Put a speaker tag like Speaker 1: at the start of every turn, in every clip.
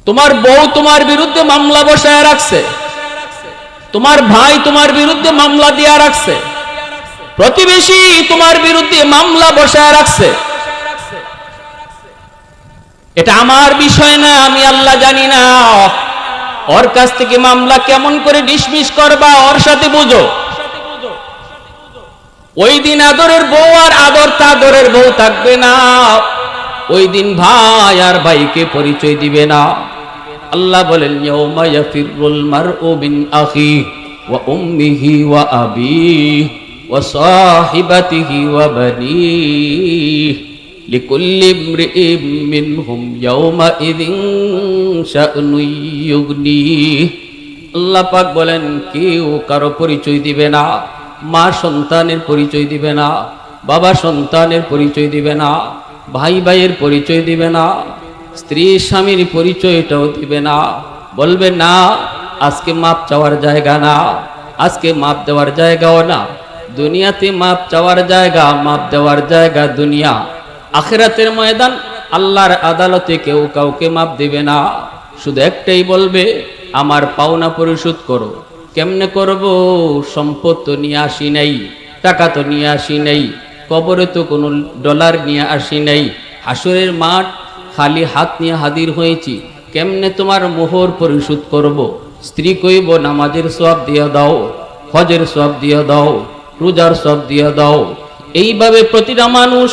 Speaker 1: তোমার বউ তোমার বিরুদ্ধে মামলা বসায় রাখছে, তোমার ভাই তোমার বিরুদ্ধে মামলা দিয়া রাখছে, প্রতিবেশী তোমার বিরুদ্ধে মামলা বসায় রাখছে। এটা আমার বিষয় না, আমি আল্লাহ জানি না। ওর কাছ থেকে মামলা কেমন করে ডিসমিস করবা ওর সাথে বুঝো। ওই দিন আদরের বউ আর আদরের বউ থাকবে না। ওই দিন ভাই আর ভাইকে পরিচয় দিবে না। আল্লাহ বলেন ইয়াউমা ইয়াফিরুল মারউ মিন আখিহি ওয়া উম্মিহি ওয়া আবিহি ওয়া সাহিবাতিহি ওয়া বানিহি লিকুল্লি ইমরিইম মিনহুম ইয়াউমা ইযিন শা'নুন ইউগনিহি। আল্লাহ পাক বলেন কেউ কারো পরিচয় দিবে না। মা সন্তানের পরিচয় দিবে না, বাবা সন্তানের পরিচয় দিবে না, ভাই ভাইয়ের পরিচয় দিবে না, স্ত্রী স্বামীর পরিচয়টাও দিবে না। বলবে না আজকে মাপ চাওয়ার জায়গা না, আজকে মাপ দেওয়ার জায়গাও না। দুনিয়াতে মাপ চাওয়ার জায়গা, মাপ দেওয়ার জায়গা দুনিয়া। আখিরাতের ময়দান আল্লাহর আদালতে কেউ কাউকে মাপ দিবে না। শুধু একটাই বলবে আমার পাওনা পরিশোধ করো। কেমনে করব? সম্পদ তো নিয়ে আসি নাই, টাকা তো নিয়ে আসি নাই, কবরে তো কোনো ডলার নিয়ে আসি নাই, হাসরের মাঠ খালি হাত নিয়ে হাজির হয়েছি। কেমনে তোমার মোহর পরিশোধ করব? স্ত্রী কইব নামাজের সওয়াব দিয়ে দাও, হজের সওয়াব দিয়ে দাও, রোজার সওয়াব দিয়ে দাও। এইভাবে প্রতিটা মানুষ,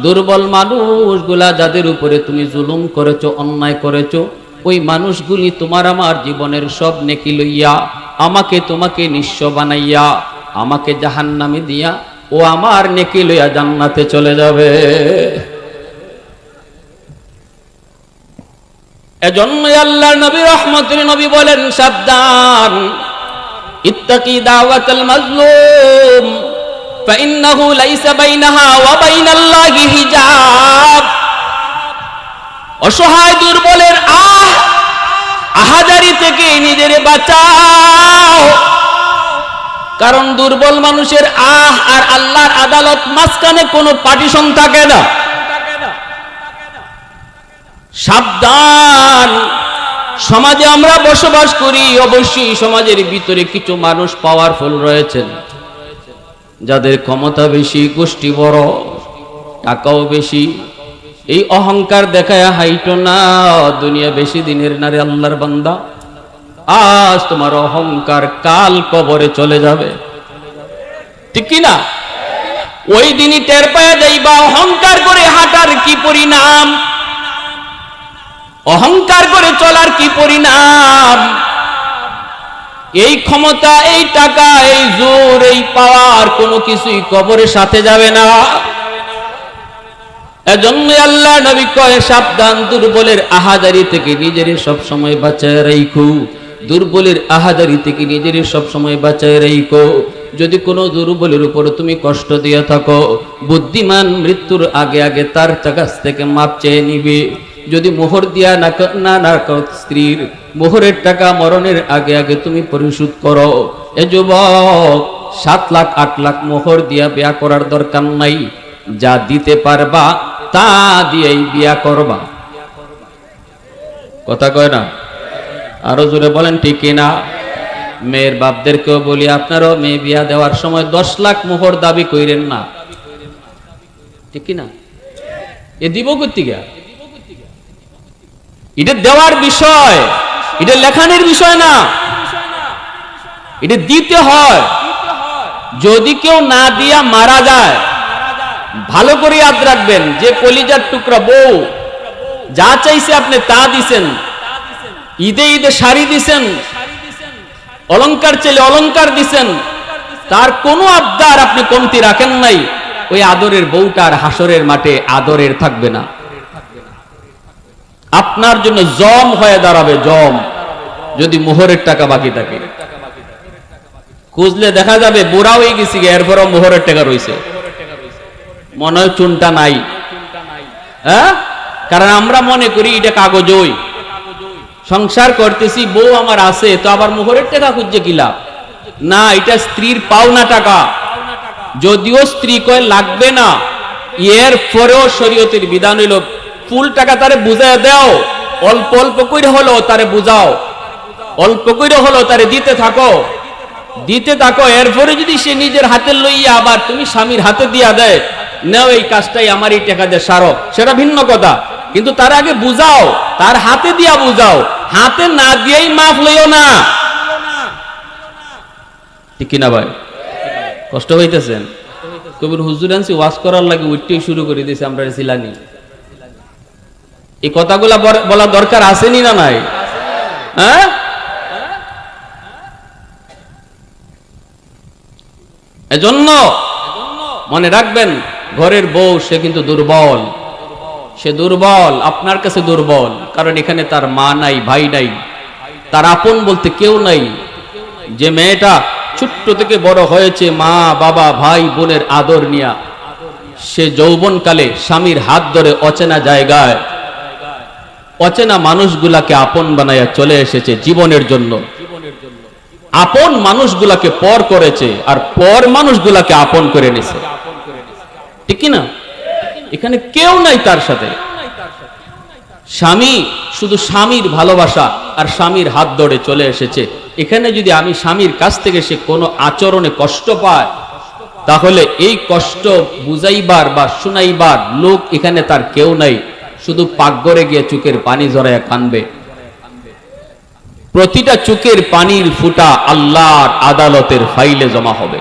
Speaker 1: দুর্বল মানুষগুলা যাদের উপরে তুমি জুলুম করেছো, অন্যায় করেছো, ওই মানুষগুলি তোমার আমার জীবনের সব নেকি লইয়া আমাকে তোমাকে নিঃস্ব বানাইয়া আমাকে জাহান্নামে দিয়া ও আমার নেকি লইয়া জান্নাতে চলে যাবে। এজন্য আল্লাহর নবী রহমতের নবী বলেন সাবধান, ইত্তাকি দাওয়াতাল মাজলুম ফাইন্নাহু লাইসা বাইনাহা ওয়া বাইনাল্লাহি হিজাব। অসহায় দুর্বলের আহাজারি থেকে নিজের বাঁচাও, কারণ দুর্বল মানুষের আর আল্লাহর আদালত মাঝখানে কোনো পার্টিশন থাকে না। সাবধান, সমাজে আমরা বসবাস করি, অবশ্যই সমাজের ভিতরে কিছু মানুষ পাওয়ারফুল রয়েছেন, যাদের ক্ষমতা বেশি, গোষ্ঠী বড়, টাকাও বেশি। এই অহংকার দেখায় হাইটো না, দুনিয়া বেশি দিনের নারে আল্লাহর বান্দা। আজ তোমার অহংকার কাল কবরে চলে যাবে, ঠিক কি না? ওই দিনই টের পাওয়া যাইবা অহংকার করে হাঁটার কি পরিণাম, অহংকার করে চলার কি পরিণাম। এই ক্ষমতা, এই টাকা, এই জোর, এই পাওয়ার কোনো কিছুই কবরের সাথে যাবে না। এজন্য আল্লাহ নবী কয় সাবধান, দুর্বলের আহাজারি থেকে নিজের সব সময় বাঁচায় রাখো, দুর্বলের আহাজারি থেকে নিজের সব সময় বাঁচায় রাখো। যদি কোনো দুর্বলের উপর তুমি কষ্ট দিয়ে থাকো, বুদ্ধিমান মৃত্যুর আগে আগে তার কাছ থেকে মাপ চেয়ে নিবে। যদি মোহর দিয়া না স্ত্রীর মোহরের টাকা মরণের আগে আগে তুমি পরিশোধ করো। এ যুবক, 7 লাখ 8 লাখ মোহর দিয়া বিয়া করার দরকার নাই, যা দিতে পারবা তা দিয়েই বিয়া করবা। কথা কয় না? আরো জোরে বলেন ঠিক কিনা? মেয়ের বাপদেরকেও বলি, আপনারও মেয়ে বিয়া দেওয়ার সময় 10 লাখ মোহর দাবি কইরেন না, ঠিক কিনা? এ দিব কর্তিকা, এটা দেওয়ার বিষয়, এটা লেখানোর বিষয় না, এটা দিতে হয়। যদি কেউ না দিয়া মারা যায়, ভালো করে ইয়াদ রাখবেন যে কলিজার টুকরা বউ যা চাইছে আপনি তা দিছেন, ঈদে ঈদে শাড়ি দিছেন, অলংকার চাইলে অলংকার দিছেন, তার কোনো আবদার আপনি কমতি রাখেন নাই, ওই আদরের বউটার হাসরের মাঠে আদরের থাকবে না, আপনার জন্য জম হয়ে দাঁড়াবে, জম। যদি মোহরের টাকা বাকি থাকে, খুঁজলে দেখা যাবে বুড়া হয়ে গেছি, এরপরও মোহরের টাকা রয়েছে, মনে হয় চুনটা নাই। হ্যাঁ, কারণ আমরা মনে করি এটা কাগজই, সংসার করতেছি, বউ আমার আছে, তো আবার মোহরের টাকা খুঁজছে কি লাভ? না, এটা স্ত্রীর পাওনা টাকা। যদিও স্ত্রী কয় লাগবে না, এর পরেও শরীয়তের বিধান হইল ফুল টাকা তারে বুঝায় দাও, অল্প অল্প করে হলো তারে বুঝাও, অল্প করে হলো তারে দিতে থাকো, দিতে থাকো। এরপরে যদি সে নিজের হাতে লইয়া আবার তুমি স্বামীর হাতে দিয়া দেয়, নাও এই কাজটাই আমার এই টাকা দিয়ে সারো, সেটা ভিন্ন কথা। কিন্তু তার আগে বুঝাও, তার হাতে দিয়া বুঝাও, হাতে না দিয়েই মাফ লইও না। ঠিক কিনা ভাই? কষ্ট হইতেছেন? কবির হুজুর আনছি ওয়াজ করার লাগে উঠতেই শুরু করে দিয়েছে, আমরা ছিলানি। এই কথাগুলা বলা দরকার আসেনি না নাই? হ্যাঁ, এজন্য মনে রাখবেন, ঘরের বউ সে কিন্তু দুর্বল, সে দুর্বল, আপনার কাছে দুর্বল। কারণ এখানে তার মা নাই, ভাই নাই, তার আপন বলতে কেউ নাই। যে মেয়েটা ছোট্ট থেকে বড় হয়েছে মা বাবা ভাই বোনের আদর নিয়া, সে যৌবনকালে স্বামীর হাত ধরে অচেনা জায়গায় অচেনা মানুষগুলাকে আপন বানাইয়া চলে এসেছে জীবনের জন্য। আপন মানুষগুলাকে পর করেছে, আর পর মানুষগুলাকে আপন করে নিছে। ঠিক কিনা? এখানে কেউ নাই তার সাথে। স্বামী শুধু স্বামীর ভালোবাসা আর স্বামীর হাত ধরে চলে এসেছে। এখানে যদি আমি স্বামীর কাছ থেকে সে কোনো আচরণে কষ্ট পায়, তাহলে এই কষ্ট বুঝাইবার বা শুনাইবার লোক এখানে তার কেউ নাই। শুধু পাকঘরে গিয়ে চোখের পানি ঝরাইয়া কানবে। প্রতিটা চোখের পানির ফুটা আল্লাহর আদালতের ফাইলে জমা হবে,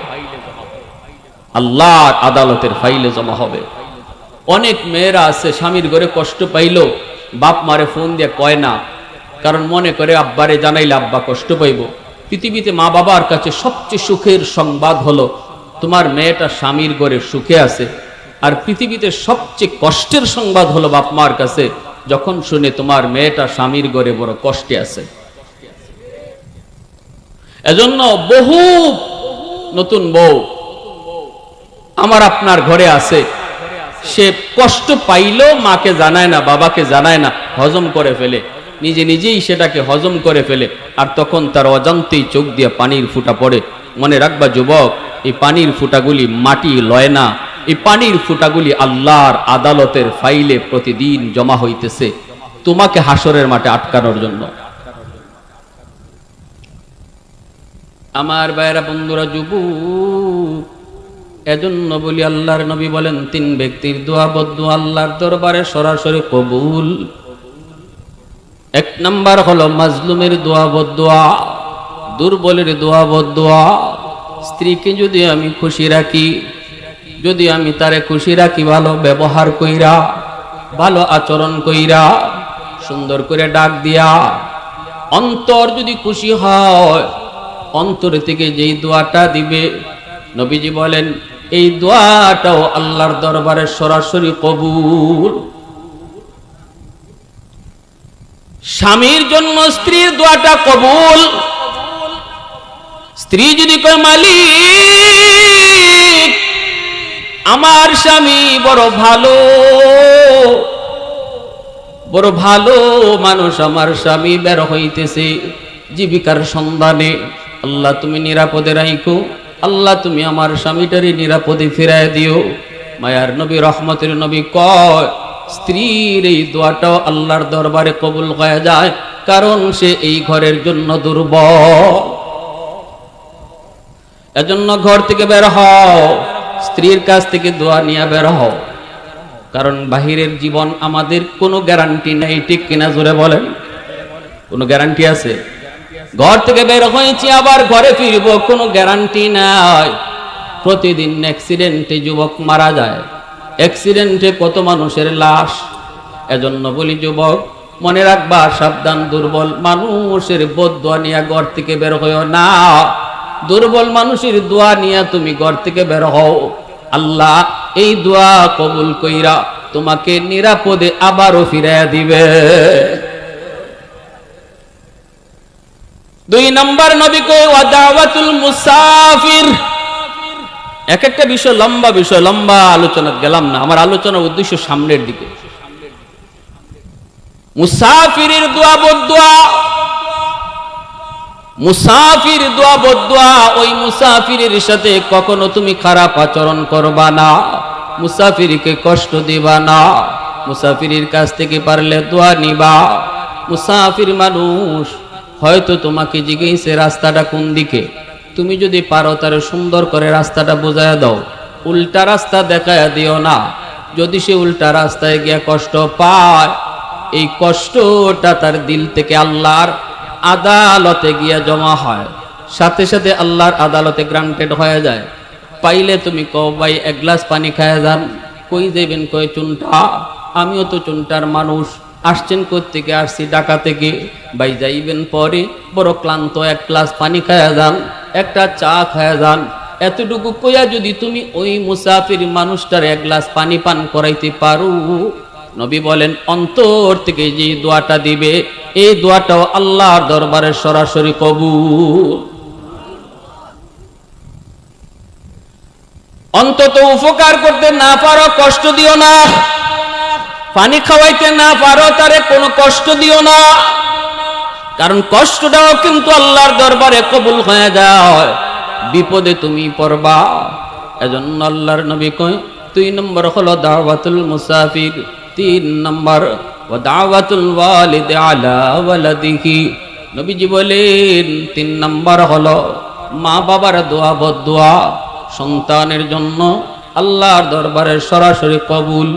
Speaker 1: আল্লাহর আদালতের ফাইলে জমা হবে। অনেক মেয়েরা আছে স্বামীর ঘরে কষ্ট পাইল, বাপ মারে ফোন দিয়ে কয় না, কারণ মনে করে আব্বারে জানাইলে আব্বা কষ্ট পাইব। পৃথিবীতে মা বাবার কাছে সবচেয়ে সুখের সংবাদ হলো তোমার মেয়েটা স্বামীর ঘরে সুখে আছে। আর পৃথিবীতে সবচেয়ে কষ্টের সংবাদ হলো বাপ মার কাছে যখন শুনে তোমার মেয়েটা স্বামীর ঘরে বড় কষ্টে আছে। এজন্য বহু নতুন বউ আমার আপনার ঘরে আছে, সে কষ্ট পাইলেও মাকে জানায় না, বাবাকে জানায় না, হজম করে ফেলে, নিজে নিজেই সেটাকে হজম করে ফেলে। আর তখন তার অজান্তেই চোখ দিয়ে পানির ফুটা পড়ে। মনে রাখবা যুবক, এই পানির ফুটাগুলি মাটি লয় না, এই পানির ফুটাগুলি আল্লাহর আদালতের ফাইলে প্রতিদিন জমা হইতেছে তোমাকে হাসরের মাঠে আটকানোর জন্য। আমার ভাইরা বন্ধুরা, যুবক, এজন্য বলি আল্লাহর নবী বলেন, তিন ব্যক্তির দোয়া বদদোয়া আল্লাহর দরবারে সরাসরি কবুল। এক নাম্বার হলো মাজলুমের দোয়া বদদোয়া, দুর্বলের দোয়া বদদোয়া। স্ত্রীকে যদি আমি খুশি রাখি, যদি আমি তারে খুশি রাখি ভালো ব্যবহার কইরা, ভালো আচরণ কইরা, সুন্দর করে ডাক দিয়া, অন্তর যদি খুশি হয়, অন্তর থেকে যেই দোয়াটা দিবে, নবীজি বলেন এই দোয়াটাও আল্লাহর দরবারে সরাসরি কবুল। স্বামীর জন্য স্ত্রীর দোয়াটা কবুল। স্ত্রী যদি কয়, মালিক আমার স্বামী বড় ভালো, বড় ভালো মানুষ, আমার স্বামী বের হইতেছে জীবিকার সন্ধানে, আল্লাহ তুমি নিরাপদে রাখো, আল্লাহ তুমি আমার স্বামীটারে নিরাপদে ফিরায় দিও। মায়ার নবী রহমতের নবী কয়, স্ত্রীর এই দোয়াটাও আল্লাহর দরবারে কবুল হয়ে যায়, কারণ সে এই ঘরের জন্য দুর্বল। এজন্য ঘর থেকে বের হও, স্ত্রীর কাছ থেকে দোয়া নিয়ে বের হও। কারণ বাহিরের জীবন আমাদের কোনো গ্যারান্টি নেই। ঠিক কিনা জোরে বলেন? কোনো গ্যারান্টি আছে? ঘর থেকে বের হয়েছি আবার ঘরে ফিরবো, কোনো গ্যারান্টি নাই। প্রতিদিন অ্যাক্সিডেন্টে যুবক মারা যায়, অ্যাক্সিডেন্টে কত মানুষের লাশ। এজন্য বলি যুবক, মনে রাখবা, সাবধান, দুর্বল মানুষের বদদোয়া নিয়ে ঘর থেকে বের হইও না। দুর্বল মানুষের দোয়া নিয়ে তুমি ঘর থেকে বের হও, আল্লাহ এই দোয়া কবুল কইরা তোমাকে নিরাপদে আবারও ফিরাইয়া দিবে। দুই নম্বর নবী কয় ওয়াদাওয়াতুল মুসাফির। এক একটা বিষয় লম্বা, বিষয় লম্বা আলোচনা গেলাম না, আমার আলোচনার উদ্দেশ্য সামনের দিকে। মুসাফিরের দোয়া বদদোয়া, মুসাফির দোয়া বদদোয়া। ওই মুসাফিরের সাথে কখনো তুমি খারাপ আচরণ করবা না, মুসাফিরকে কষ্ট দিবা না, মুসাফিরের কাছ থেকে পারলে দোয়া নিবা। মুসাফির মানুষ, হয়তো তোমাকে জিজ্ঞেসে রাস্তাটা কোন দিকে, তুমি যদি পারো তার সুন্দর করে রাস্তাটা বোঝায় দাও, উল্টা রাস্তা দেখায় দিও না। যদি সে উল্টা রাস্তায় গিয়া কষ্ট পায়, এই কষ্টটা তার দিল থেকে আল্লাহর আদালতে গিয়া জমা হয়, সাথে সাথে আল্লাহর আদালতে গ্রান্টেড হয়ে যায়। পাইলে তুমি কও ভাই এক গ্লাস পানি খায় যান। কই যাইবেন? কয় চুনটা। আমিও তো চুনটার মানুষ। আসছেন কোত্থেকে? আসছি ঢাকা থেকে। ভাই যাইবেন পরে, বড় ক্লান্ত, এক গ্লাস পানি খায়া যান, একটা চা খায়া যান। এতটুকু কইয়া যদি তুমি ওই মুসাফির মানুষটার এক গ্লাস পানি পান করাইতে পারো, নবী বলেন অন্তর থেকে যে দোয়াটা দিবে, এই দোয়াটাও আল্লাহর দরবারে সরাসরি কবুল। অন্তত উপকার করতে না পারো, কষ্ট দিও না। পানি খাওয়াইতে না পারো, তারে কোনো কষ্ট দিও না, কারণ কষ্টটাও কিন্তু আল্লাহর দরবারে কবুল হয়ে যায়। বিপদে তুমি পড়বা। এজন্য আল্লাহর নবী কয় 2 নম্বর হলো দাওয়াতুল মুসাফির, 3 নম্বর ওয়া দাওয়াতুল ওয়ালিদ আলা ওয়ালাদিহি। নবীজি বলেন 3 নম্বর হলো মা বাবার দোয়া, বদদোয়া সন্তানের জন্য আল্লাহর দরবারে সরাসরি কবুল।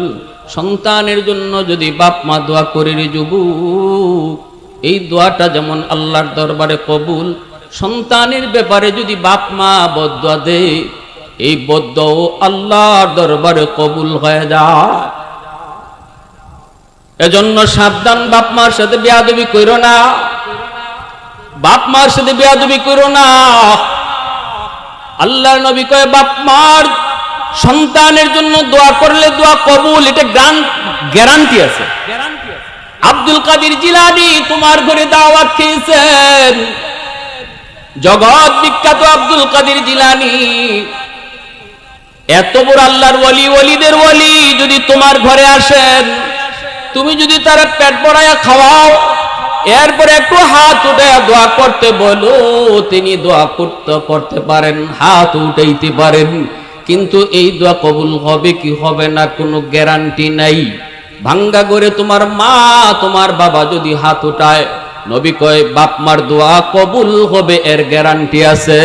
Speaker 1: সন্তানের জন্য যদি বাপ মা দোয়া করে রে যুবক, এই দোয়াটা যেমন আল্লাহর দরবারে কবুল, সন্তানের ব্যাপারে যদি বাপ মা বদদোয়া দেয়, এই বদদোয়া আল্লাহর দরবারে কবুল হয়ে যায়। এজন্য সাবধান, বাপ মার সাথে বেয়াদবি কইরো না, বাপ মার সাথে বেয়াদবি কইরো না। আল্লাহর নবী কয় বাপ মার সন্তানের জন্য দোয়া করলে দোয়া কবুল, এটা গ্যারান্টি আছে। আব্দুল কাদের জিলানী তোমার ঘরে দাওয়াত খেয়েছেন, জগৎ বিখ্যাত আব্দুল কাদের জিলানী, এত বড় আল্লাহর ওলি, ওলিদের ওলি যদি তোমার ঘরে আসেন, তুমি যদি তার পেট ভরায়া খাওয়াও, এরপরে একটু হাত উঠে দোয়া করতে বলো, তিনি দোয়া করতে পারেন, হাত উঠাইতে পারেন, কিন্তু এই দোয়া কবুল হবে কি হবে না কোনো গ্যারান্টি নাই। ভাঙ্গা করে তোমার মা তোমার বাবা যদি হাত উঠায়, নবী কয় বাপ মার দোয়া কবুল হবে, এর গ্যারান্টি আছে।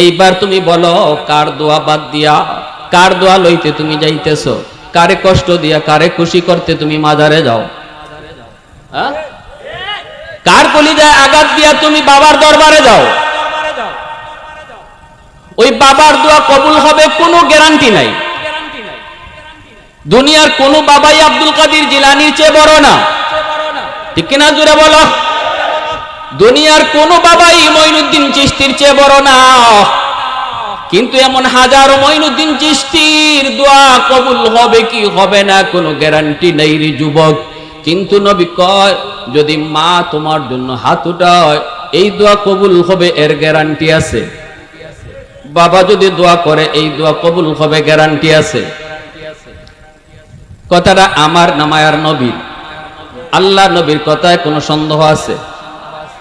Speaker 1: এইবার তুমি বলো কার দোয়া বাদ দিয়া, কার দোয়া লইতে তুমি যাইতেছো, কারে কষ্ট দিয়া, কারে খুশি করতে তুমি মাজারে যাও? কার কলিজায় আঘাত দিয়া তুমি বাবার দরবারে যাও? ওই বাবার দোয়া কবুল হবে কোনো গ্যারান্টি নাই। দুনিয়ার কোন বাবাই আব্দুল কাদের জিলানীর চেয়ে বড় না, ঠিক কিনা জোরে বলো? দুনিয়ার কোন বাবাই মঈনুদ্দিন চিশতির চেয়ে বড় না, কিন্তু এমন হাজারো মঈনুদ্দিন চিশতির দোয়া কবুল হবে কি হবে না কোনো গ্যারান্টি নেই রে যুবক। কিন্তু নবী কয় যদি মা তোমার জন্য হাত উঠায়, এই দোয়া কবুল হবে, এর গ্যারান্টি আছে। বাবা যদি দোয়া করে, এই দোয়া কবুল হবে, গ্যারান্টি আছে। কথাটা আমার না মায়ার নবীর? আল্লাহ নবীর কথায় কোনো সন্দেহ আছে?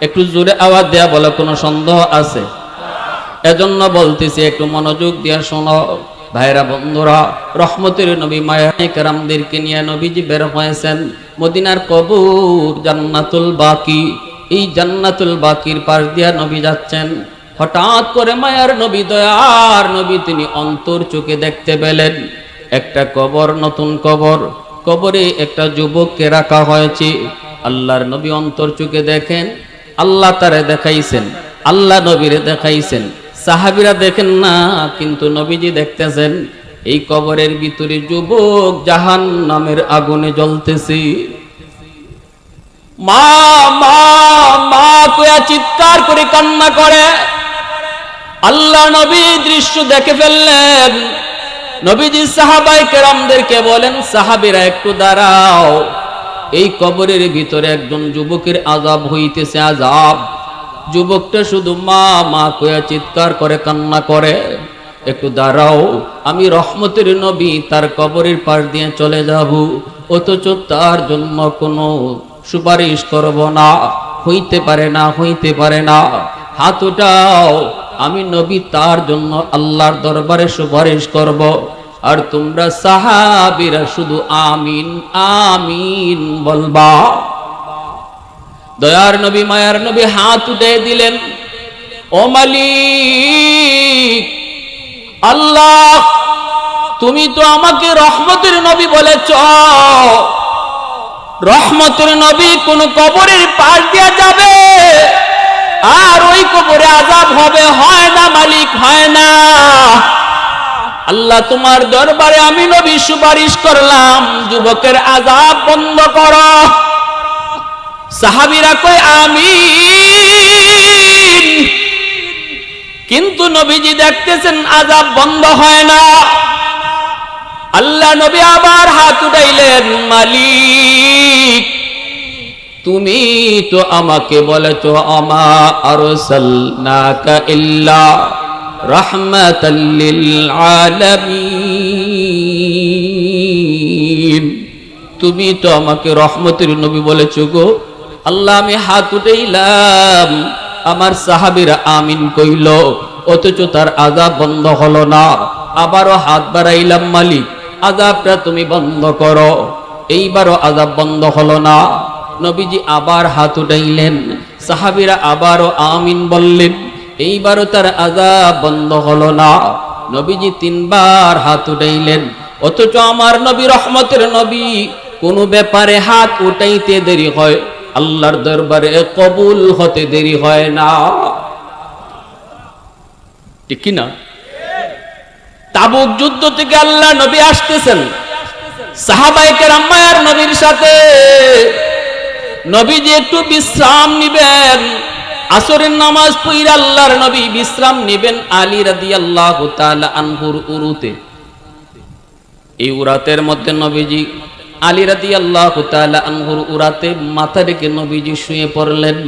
Speaker 1: একটু জোরে আওয়াজ দেয়া বলে কোনো সন্দেহ আছে? এজন্য বলতেছি একটু মনোযোগ দিয়া শোনো ভাইরা, বন্ধুরা। রহমতের নবী মায়ায়ে কেরামদেরকে নিয়ে নবীজি বের হয়েছেন মদিনার কবর জান্নাতুল বাকি। এই জান্নাতুল বাকির পাশ দিয়া নবী যাচ্ছেন, হঠাৎ করে মায়ার নবী, দয়ার নবী, তিনি অন্তর চোখে দেখতে পেলেন একটা কবর, নতুন কবর, কবরে একটা যুবককে রাখা হয়েছে। আল্লাহর নবী অন্তর চোখে দেখেন, আল্লাহ তারে দেখাইছেন, আল্লাহ নবীরে দেখাইছেন, সাহাবীরা দেখেন না, কিন্তু নবীজি দেখতেছেন এই কবরের ভিতরে যুবক জাহান্নামের আগুনে জ্বলতেছে। মা মা মা কইয়া চিৎকার করে কান্না করে। আল্লাহ নবী দৃশ্য দেখে ফেললেন। নবীজি সাহাবায়ে কেরামদেরকে বলেন, সাহাবীরা একটু দাঁড়াও, এই কবরের ভিতরে একজন যুবকের আযাব হইতেছে, আযাব। যুবকটা শুধু মা মা কইয়া চিৎকার করে কান্না করে। একটু দাঁড়াও, আমি রহমতের নবী তার কবরের পাশ দিয়ে চলে যাব, অথচ তার জন্য কোনো সুপারিশ করব না, হইতে পারে না, হইতে পারে না। হাত উঠাও, আমি নবী তার জন্য আল্লাহর দরবারে সুপারিশ করব। আর তোমরা সাহাবীরা শুধু আমিন আমিন বলবা। দয়ার নবী মায়ার নবী হাত উঠে দিলেন, ও মালিক আল্লাহ, তুমি তো আমাকে রহমতের নবী বলেছ, রহমতের নবী কোন কবরের পাশ দিয়ে যাবে আর ওই কবরে আযাব হবে? হয় না মালিক, হয় না। আল্লাহ তোমার দরবারে আমি নবী সুপারিশ করলাম, যুবকের আযাব বন্ধ করো। সাহাবীরা কয় আমিন, কিন্তু নবীজি দেখতেছেন আযাব বন্ধ হয় না। আল্লাহ নবী আবার হাত উঠাইলেন, মালিক তুমি তো আমাকে বলেছো আমা আরসালনাকা ইল্লা রাহমাতাল লিল আলামিন, তুমি তো আমাকে রহমতের নবী বলেছো গো। আল্লাহ আমি হাত উঠাইলাম, আমার সাহাবীরা আমিন কইল, অথচ তার আযাব বন্ধ হলো না। আবারও হাত বাড়াইলাম, মালিক আযাবটা তুমি বন্ধ করো। এইবারও আযাব বন্ধ হলো না। নবীজি আবার হাত উঠাইলেন, সাহাবীরা আবারও আমিন বললেন, এইবারও তার আযাব বন্ধ হলো না। নবীজি তিনবার হাত উঠাইলেন, অথচ আমার নবী রহমতের নবী, কোন ব্যাপারে হাত উঠাইতে দেরি হয়, আল্লাহর দরবারে কবুল হতে দেরি হয় না। ঠিক কি না? তাবুক যুদ্ধ থেকে আল্লাহ নবী আসতেছেন, সাহাবায়ে কেরাম মায়ার নবীর সাথে। নবীজি একটু বিশ্রাম নিবেন, আসরের নামাজ পড়ে আল্লাহর নবী বিশ্রাম নিবেন আলী রাদিয়াল্লাহু তাআলা আনহুর উরুতে। এই উরাতের মধ্যে নবীজি আলী রাদিয়াল্লাহু তাআলা আনহুর উরাতে মাথা রেখে নবীজি শুয়ে পড়লেন।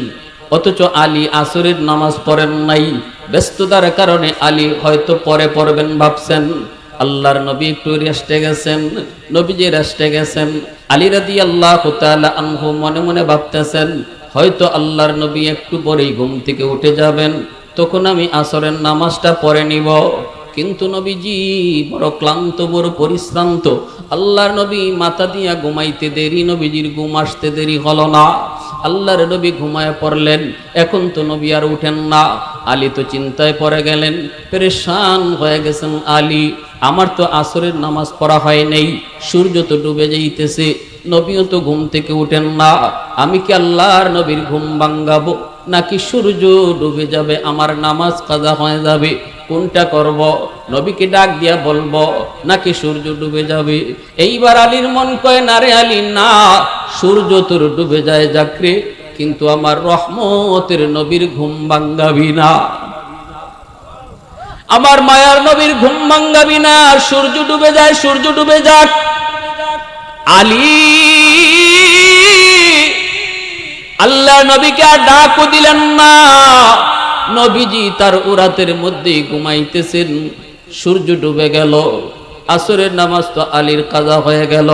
Speaker 1: অথচ আলী আসরের নামাজ পড়েন নাই, ব্যস্ততার কারণে আলী হয়তো পরে পড়বেন ভাবছেন। আল্লাহর নবী একটু রেস্টে গেছেন, নবীজি রেস্টে গেছেন। আলী রাদিয়াল্লাহু তাআলা আনহু মনে মনে ভাবতেছেন, হয়তো আল্লাহর নবী একটু পরেই ঘুম থেকে উঠে যাবেন, তখন আমি আসরের নামাজটা পড়ে নিব। কিন্তু নবীজি বড় ক্লান্ত, বড় পরিশ্রান্ত। আল্লাহর নবী মাথা দিয়া ঘুমাইতে দেরি, নবীজির ঘুম আসতে দেরি হলো না। আল্লাহর নবী ঘুমায় পড়লেন। এখন তো নবী আর উঠেন না। আলী তো চিন্তায় পড়ে গেলেন, পেরেশান হয়ে গেছেন আলী। আমার তো আসরের নামাজ পড়া হয় নাই, সূর্য তো ডুবে যাইতেছে, নবীও তো ঘুম থেকে উঠেন না। আমি কি আল্লাহর নবীর ঘুম ভাঙ্গাবো, নাকি সূর্য ডুবে যাবে আমার নামাজ কাজা হয়ে যাবে? কোনটা করব? নবীকে ডাক দিয়া বলবো নাকি সূর্য ডুবে যাবে? এইবার আলীর মন কয়, না রে আলী না, সূর্য তোর ডুবে যায় যাকরে, কিন্তু আমার রহমতের নবীর ঘুম ভাঙ্গাবি না, আমার মায়ার নবীর ঘুম ভাঙ্গাবি না। সূর্য ডুবে যায়, সূর্য ডুবে যাক। আলী আল্লাহ নবীকে আর ডাকও দিলেন না। নবীজি তার উরাতের মধ্যেই ঘুমাইতেছেন। সূর্য ডুবে গেল, আসরের নামাজ তো আলীর কাজা হয়ে গেল।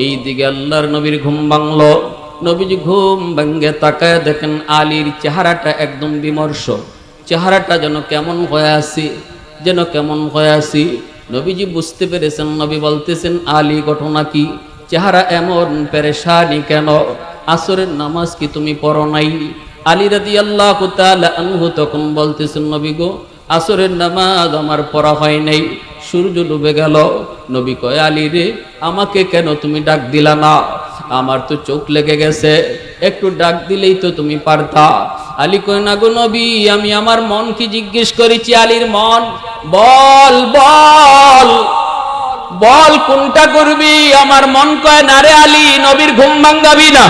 Speaker 1: এইদিকে আল্লাহর নবীর ঘুম ভাঙলো। নবীজি ঘুম ভাঙ্গে তাকায় দেখেন আলীর চেহারাটা একদম বিমর্ষ, চেহারাটা যেন কেমন হয়ে আছে, যেন কেমন হয়ে আছি। নবীজি বুঝতে পেরেছেন। নবী বলতেছেন, আলী ঘটনা কি? চেহারা এমন পেরেশানি কেন? আসরের নামাজ কি তুমি পড়ো নাই? আলী রাদিয়াল্লাহু তাআলা আনহু তখন বলতেছেন, নবী গো, আসরের নামাজ আমার পড়া হয় নাই, সূর্য ডুবে গেল। নবী কয়, আলী রে, আমাকে কেন তুমি ডাক দিলা না? আমার তো চোখ লেগে গেছে, একটু ডাক দিলেই তো তুমি পারতা। আলী কয়, না গো নবী, আমি আমার মন কি জিজ্ঞেস করেছি? আলীর মন, বল বল বল, কোনটা করবি? আমার মন কয়, না রে আলী, নবীর ঘুম ভাঙ্গাবি না।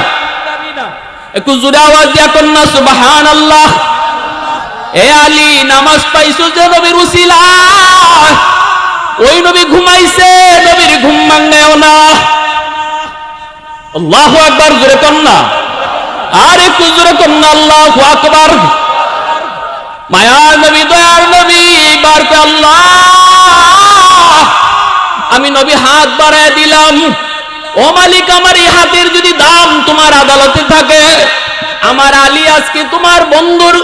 Speaker 1: একটু জোরে আওয়াজ দিয়া কন্যা সুবহানাল্লাহ। এ আলী, নামাজ পাইছো যে নবীর উসিলায়, ওই নবী ঘুমাইছে, নবীর ঘুম ভাঙ্গায়ও না। আল্লাহু আকবার, জোরে কন্যা, আর একটু জোরে কন্যা আল্লাহু আকবার। মায়ার নবী, দয়ার নবী, বার কে আল্লাহ, আমি নবী হাত বাড়ায় দিলাম। ও মালিক, আমার এই হাতের যদি দাম তোমার আদালতে থাকে, আমার আলী আজকে তোমার বন্ধুর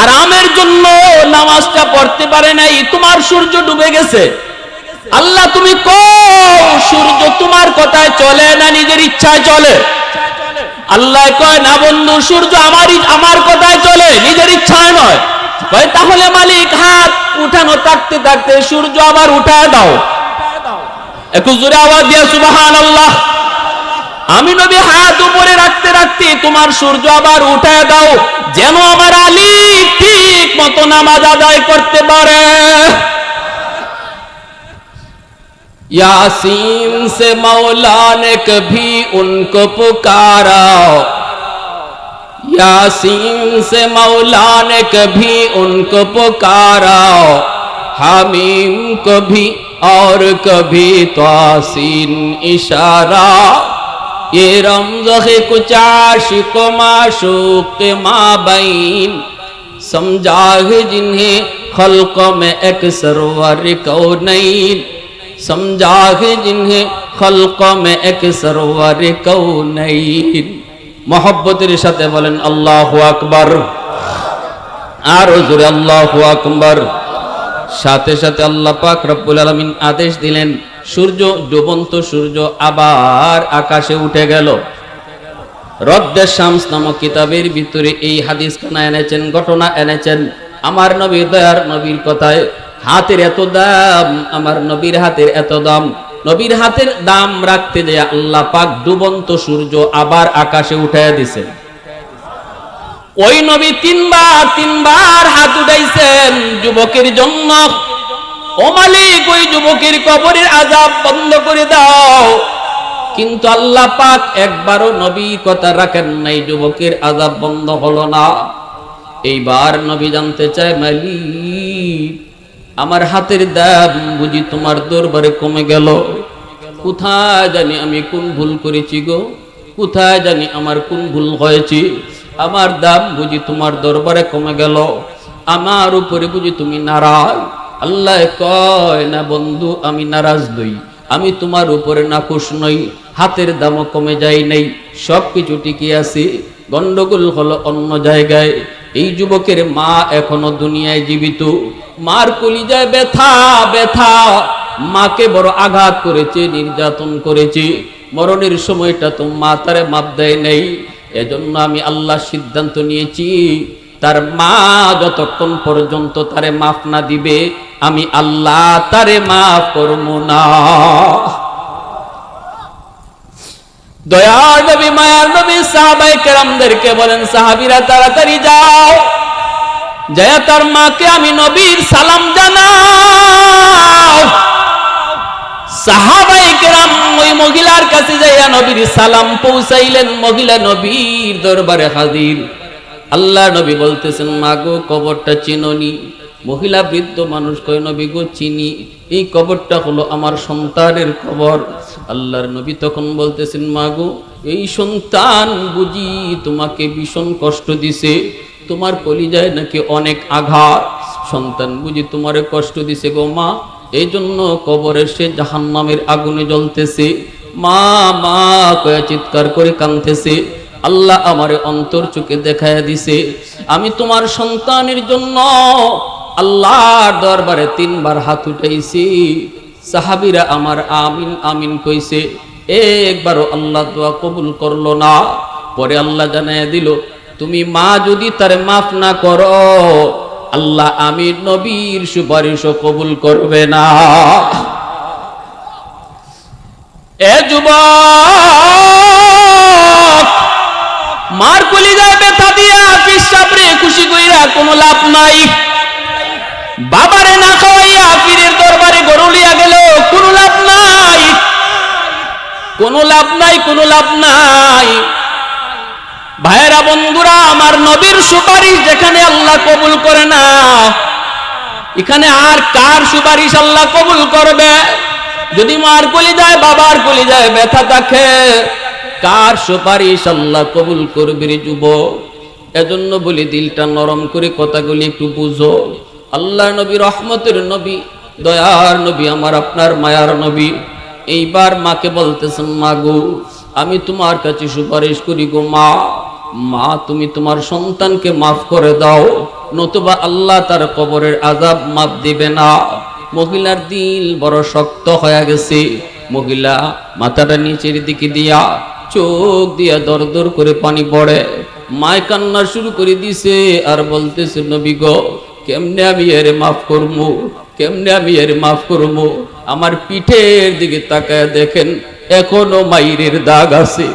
Speaker 1: আরামের জন্য নামাজটা পড়তে পারে নাই, তোমার সূর্য ডুবে গেছে, আল্লাহ তুমি কও সূর্য তোমার কথায় চলে না নিজের ইচ্ছায় চলে? আল্লাহ কয় না বন্ধু, সূর্য আমার কথায় চলে, নিজের ইচ্ছায় নয়। কয় তাহলে মালিক হাত উঠানো থাকতে থাকতে সূর্য আবার উঠায় দাও। একটু জোরে আওয়াজ দিয়া সুবহানাল্লাহ। আমি নবী হাত উপরে রাখতে রাখতে তোমার সূর্য আবার উঠায় দাও, যেন আমার আলী ঠিক মতো নামাজ আদায় করতে পারে। यासीन से मौला ने कभी उनको पुकारा, यासीन से मौला ने कभी उनको पुकारा, हामीम को भी और कभी तासीन इशारा, ये रमज़ कुछ आशिक़ माशूक़ के माबैन, समझा है जिन्हें खल्क़ में एक सरवर कौनैन, समझा है जिन्हें खल्क़ में एक सरवर कौनैन। मोहब्बतेर साथे बोलेन अल्लाहु আকবার, আর জোরে আল্লাহু আকবার। সাথে সাথে আল্লাহ পাক রব্বুল আলামিন আদেশ দিলেন, সূর্য ডুবন্ত সূর্য আবার আকাশে উঠে গেল। রদ্দে শামস নামক কিতাবের ভিতরে এই হাদিস খানা এনেছেন, ঘটনা এনেছেন। আমার নবী দয়ার নবীর কথায় হাতের এত দাম, আমার নবীর হাতের এত দাম। নবীর হাতের দাম রাখতে যায় আল্লাহ পাক ডুবন্ত সূর্য আবার আকাশে উঠাইয়া দিছেন। ওই নবী তিনবার হাত উঠাইছেন যুবকের জন্য। ও মালিক, ওই যুবকের কবরের আযাব বন্ধ করে দাও। কিন্তু আল্লাহ পাক একবারও নবী কথা রাখেন নাই, যুবকের আযাব বন্ধ হলো না। এইবার নবী জানতে চায়, মালিক আমার হাতের দাম বুঝি তোমার দরবারে কমে গেল? কোথায় জানি আমি কোন ভুল করেছি গো, কোথায় জানি আমার কোন ভুল হয়েছে? আমার দাম বুঝি তোমার দরবারে কমে গেল, আমার উপরে বুঝি তুমি নারাজ? আল্লাহ কয় না বন্ধু, আমি নারাজ নই, আমি তোমার উপরে নাখুশ নই। হাতের দামও কমে যায় নাই, সবকিছু ঠিকই আছে। গন্ডগোল হলো অন্য জায়গায়। এই যুবকের মা এখনো দুনিয়ায় জীবিত। মার কলিজায় ব্যথা ব্যথা, মাকে বড় আঘাত করেছে, নির্যাতন করেছে। মরণের সময়টা তো মা তারে মাপ দেয় নাই। এজন্য আমি আল্লাহ সিদ্ধান্ত নিয়েছি, তার মা যতক্ষণ পর্যন্ত তারে মাফ না দিবে, আমি আল্লাহ তারে মাফ করব না। দয়ার নবী, মায়ার নবী সাহাবায়ে কেরামদেরকে বলেন, সাহাবীরা তাড়াতাড়ি যাও, যায় তার মাকে আমি নবীর সালাম জানাও। সাহাবায়ে কেরাম ওই মহিলার কাছে যাইয়া নবীর সালাম পৌঁছাইলেন। মহিলা নবীর দরবারে হাজির। আল্লাহ নবী বলতেছেন, মা গো কবরটা চিনোনি? মহিলা বৃদ্ধ মানুষ কয়, নবী গো চিনি, এই কবরটা হলো আমার সন্তানের কবর। আল্লাহর নবী তখন বলতেছেন, মা গো এই সন্তান বুঝি তোমাকে ভীষণ কষ্ট দিছে, তোমার কলিজায় নাকি অনেক আঘাত, সন্তান বুঝি তোমারে কষ্ট দিছে গো মা, এই জন্য কবরে সে জাহান্নামের আগুনে জ্বলতেছে। মা মা কয়ে চিৎকার করে কাঁদতেছে। আল্লাহ আমারে অন্তর চোখে দেখায়া দিছে, আমি তোমার সন্তানের জন্য আল্লাহর দরবারে 3 বার হাত উঠাইছি। সাহাবীরা আমার আমিন আমিন কইছে, একবারও আল্লাহ দোয়া কবুল করলো না। পরে আল্লাহ জানাইয়া দিল, তুমি মা যদি তারে মাফ না করো, আল্লাহ আমি নবীর সুপারিশও কবুল করবে না। এ যুবক, মার কলিজায় ব্যথা দিয়া পিসাবরে খুশি কইরা কোনো লাভ নাই। বাবারে না খাওয়াইয়া পীরের দরবারে গরুলিয়া গেল, কোনো লাভ নাই, কোনো লাভ নাই, কোনো লাভ নাই। ভাইরা বন্ধুরা, আমার নবীর সুপারিশ যেখানে আল্লাহ কবুল করে না, এখানে আর কার সুপারিশ আল্লাহ কবুল করবে? যদি মার কলিজায় বাবার কলিজায় ব্যথা থাকে, কার সুপারিশ আল্লাহ কবুল করবে রে যুবক? এজন্য বলি, দিলটা নরম করে কথাগুলি একটু বুঝো। আল্লাহ নবী, রহমতের নবী, দয়ার নবী, আমার আপনার মায়ার নবী এইবার মাকে বলতেছেন, মা গো আমি তোমার কাছে সুপারিশ করি গো মা, মা তুমি তোমার সন্তানকে মাফ করে দাও, নতুবা আল্লাহ তার কবরের আযাব মাফ দিবে না। মহিলার দিল বড় শক্ত হয়ে গেছে। মহিলা মাথাটা নিচের দিকে দিয়া চোখ দিয়া দর দর করে পানি পড়ে। মায় কান্না শুরু করে দিছে আর বলতেছে, নবী গো, কেমনে আমি এর মাফ করবো, কেমনে আমি এর মাফ করবো? আমার পিঠের দিকে তাকায় দেখেন, এখনো মাইরের দাগ আছে।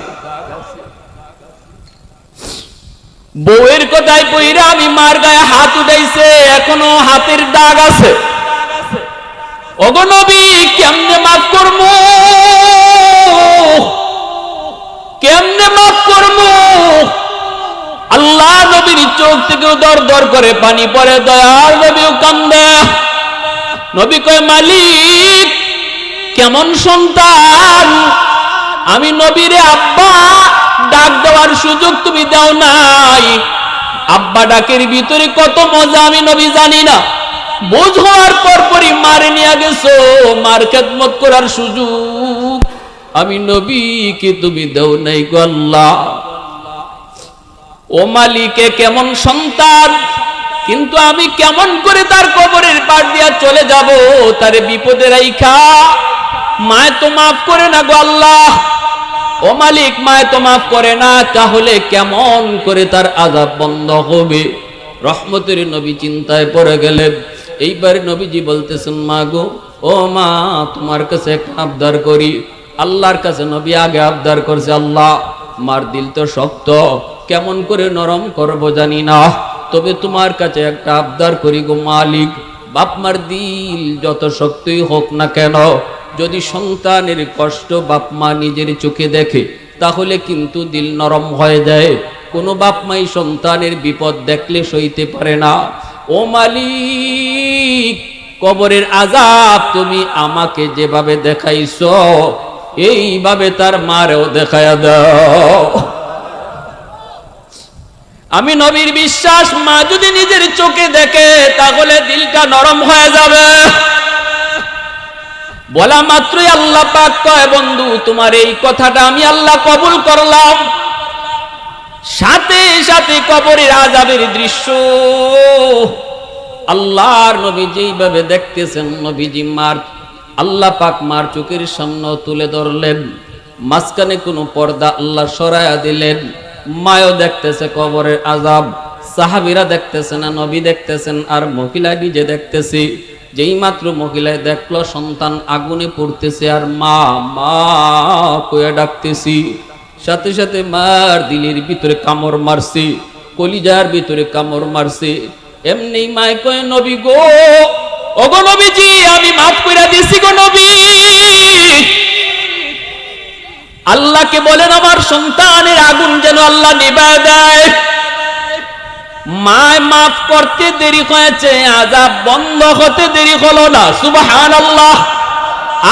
Speaker 1: বউয়ের কথায় পইরা আমি মার গায়ে হাত উঠাইছে, এখনো হাতের দাগ আছে। ওগো নবী, কেমনে মাফ করবো, কেমনে মাফ করবো? আল্লাহ নবীর চোখ থেকে দর দর করে পানি পড়ে, দয়াল নবীও কান্দে। নবী কয়, মালিক, কেমন সন্তান আমি, নবীরে আব্বা ডাক দেওয়ার সুযোগ তুমি দাও নাই। আব্বা ডাকের ভিতরে কত মজা আমি নবী জানি না। বোঝ হওয়ার পরপরই মারে নিয়ে গেছো, মার খেদমত করার সুযোগ আমি নবীকে তুমি দাও নাই গো আল্লাহ। ও মালিকে, কেমন সন্তান, কিন্তু আমি কেমন করে তার কবরের পার দিয়া চলে যাব, তারে বিপদে রাইখা? মায় তো মাফ করে না গো আল্লাহ। ও মালিক, মায় তো মাফ করে না, তাহলে কেমন করে তার আযাব বন্ধ হবে? রহমতের নবী চিন্তায় পড়ে গেলেন। এইবার নবীজি বলতেছেন, মা গো, ও মা, তোমার কাছে একটা আবদার করি। আল্লাহর কাছে নবী আগে আবদার করছে, আল্লাহ, মার দিল তো শক্ত, কেমন করে নরম করবো জানি না, তবে তোমার কাছে একটা আবদার করি গো মালিক। বাপ মার দিল যত শক্তই হোক না কেন, যদি সন্তানের কষ্ট বাপ মা নিজের চোখে দেখে, তাহলে কিন্তু দিল নরম হয়ে যায়। কোনো বাপ মাই সন্তানের বিপদ দেখলে সইতে পারে না। ও মালিক, কবরের আযাব তুমি আমাকে যেভাবে দেখাইছো, এইভাবে তার মারেও দেখায়া দাও। আমি নবীর বিশ্বাস, মা যদি নিজের চোখে দেখে তাহলে দিলটা নরম হয়ে যাবে। বলা মাত্রই আল্লাহ পাক কয়, বন্ধু, তোমার এই কথাটা আমি আল্লাহ কবুল করলাম। সাথে সাথে কবরের আযাবের দৃশ্য আল্লাহর নবী যেইভাবে দেখতেছেন, নবীজি মার, আল্লাহ পাক মার চোখের সামনে তুলে ধরলেন। মাঝখানে কোনো পর্দা আল্লাহ সরায়া দিলেন। মায়ও দেখতেছে কবরের আযাব, সাহাবীরা দেখতেছে না, নবী দেখতেছেন, আর মহিলা নিজে দেখতেছে। যেই মাত্র মহিলায় দেখলো সন্তান আগুনে পড়তেছে, আর মা মা কইয়া ডাকতেছি, সাথে সাথে মার দিলের ভিতরে কামড় মারছে, কলিজার ভিতরে কামড় মারছে। এমনি মায় কয়, নবী গো, ওগো নবীজি, আমি মাফ কইরা দিছি গো নবী। আল্লাহকে বলেন আমার সন্তানের আগুন যেন আল্লাহ নিভায় দেয়। মায় মাফ করতে দেরি হয়েছে, আযাব বন্ধ হতে দেরি হলো না। সুবহানাল্লাহ,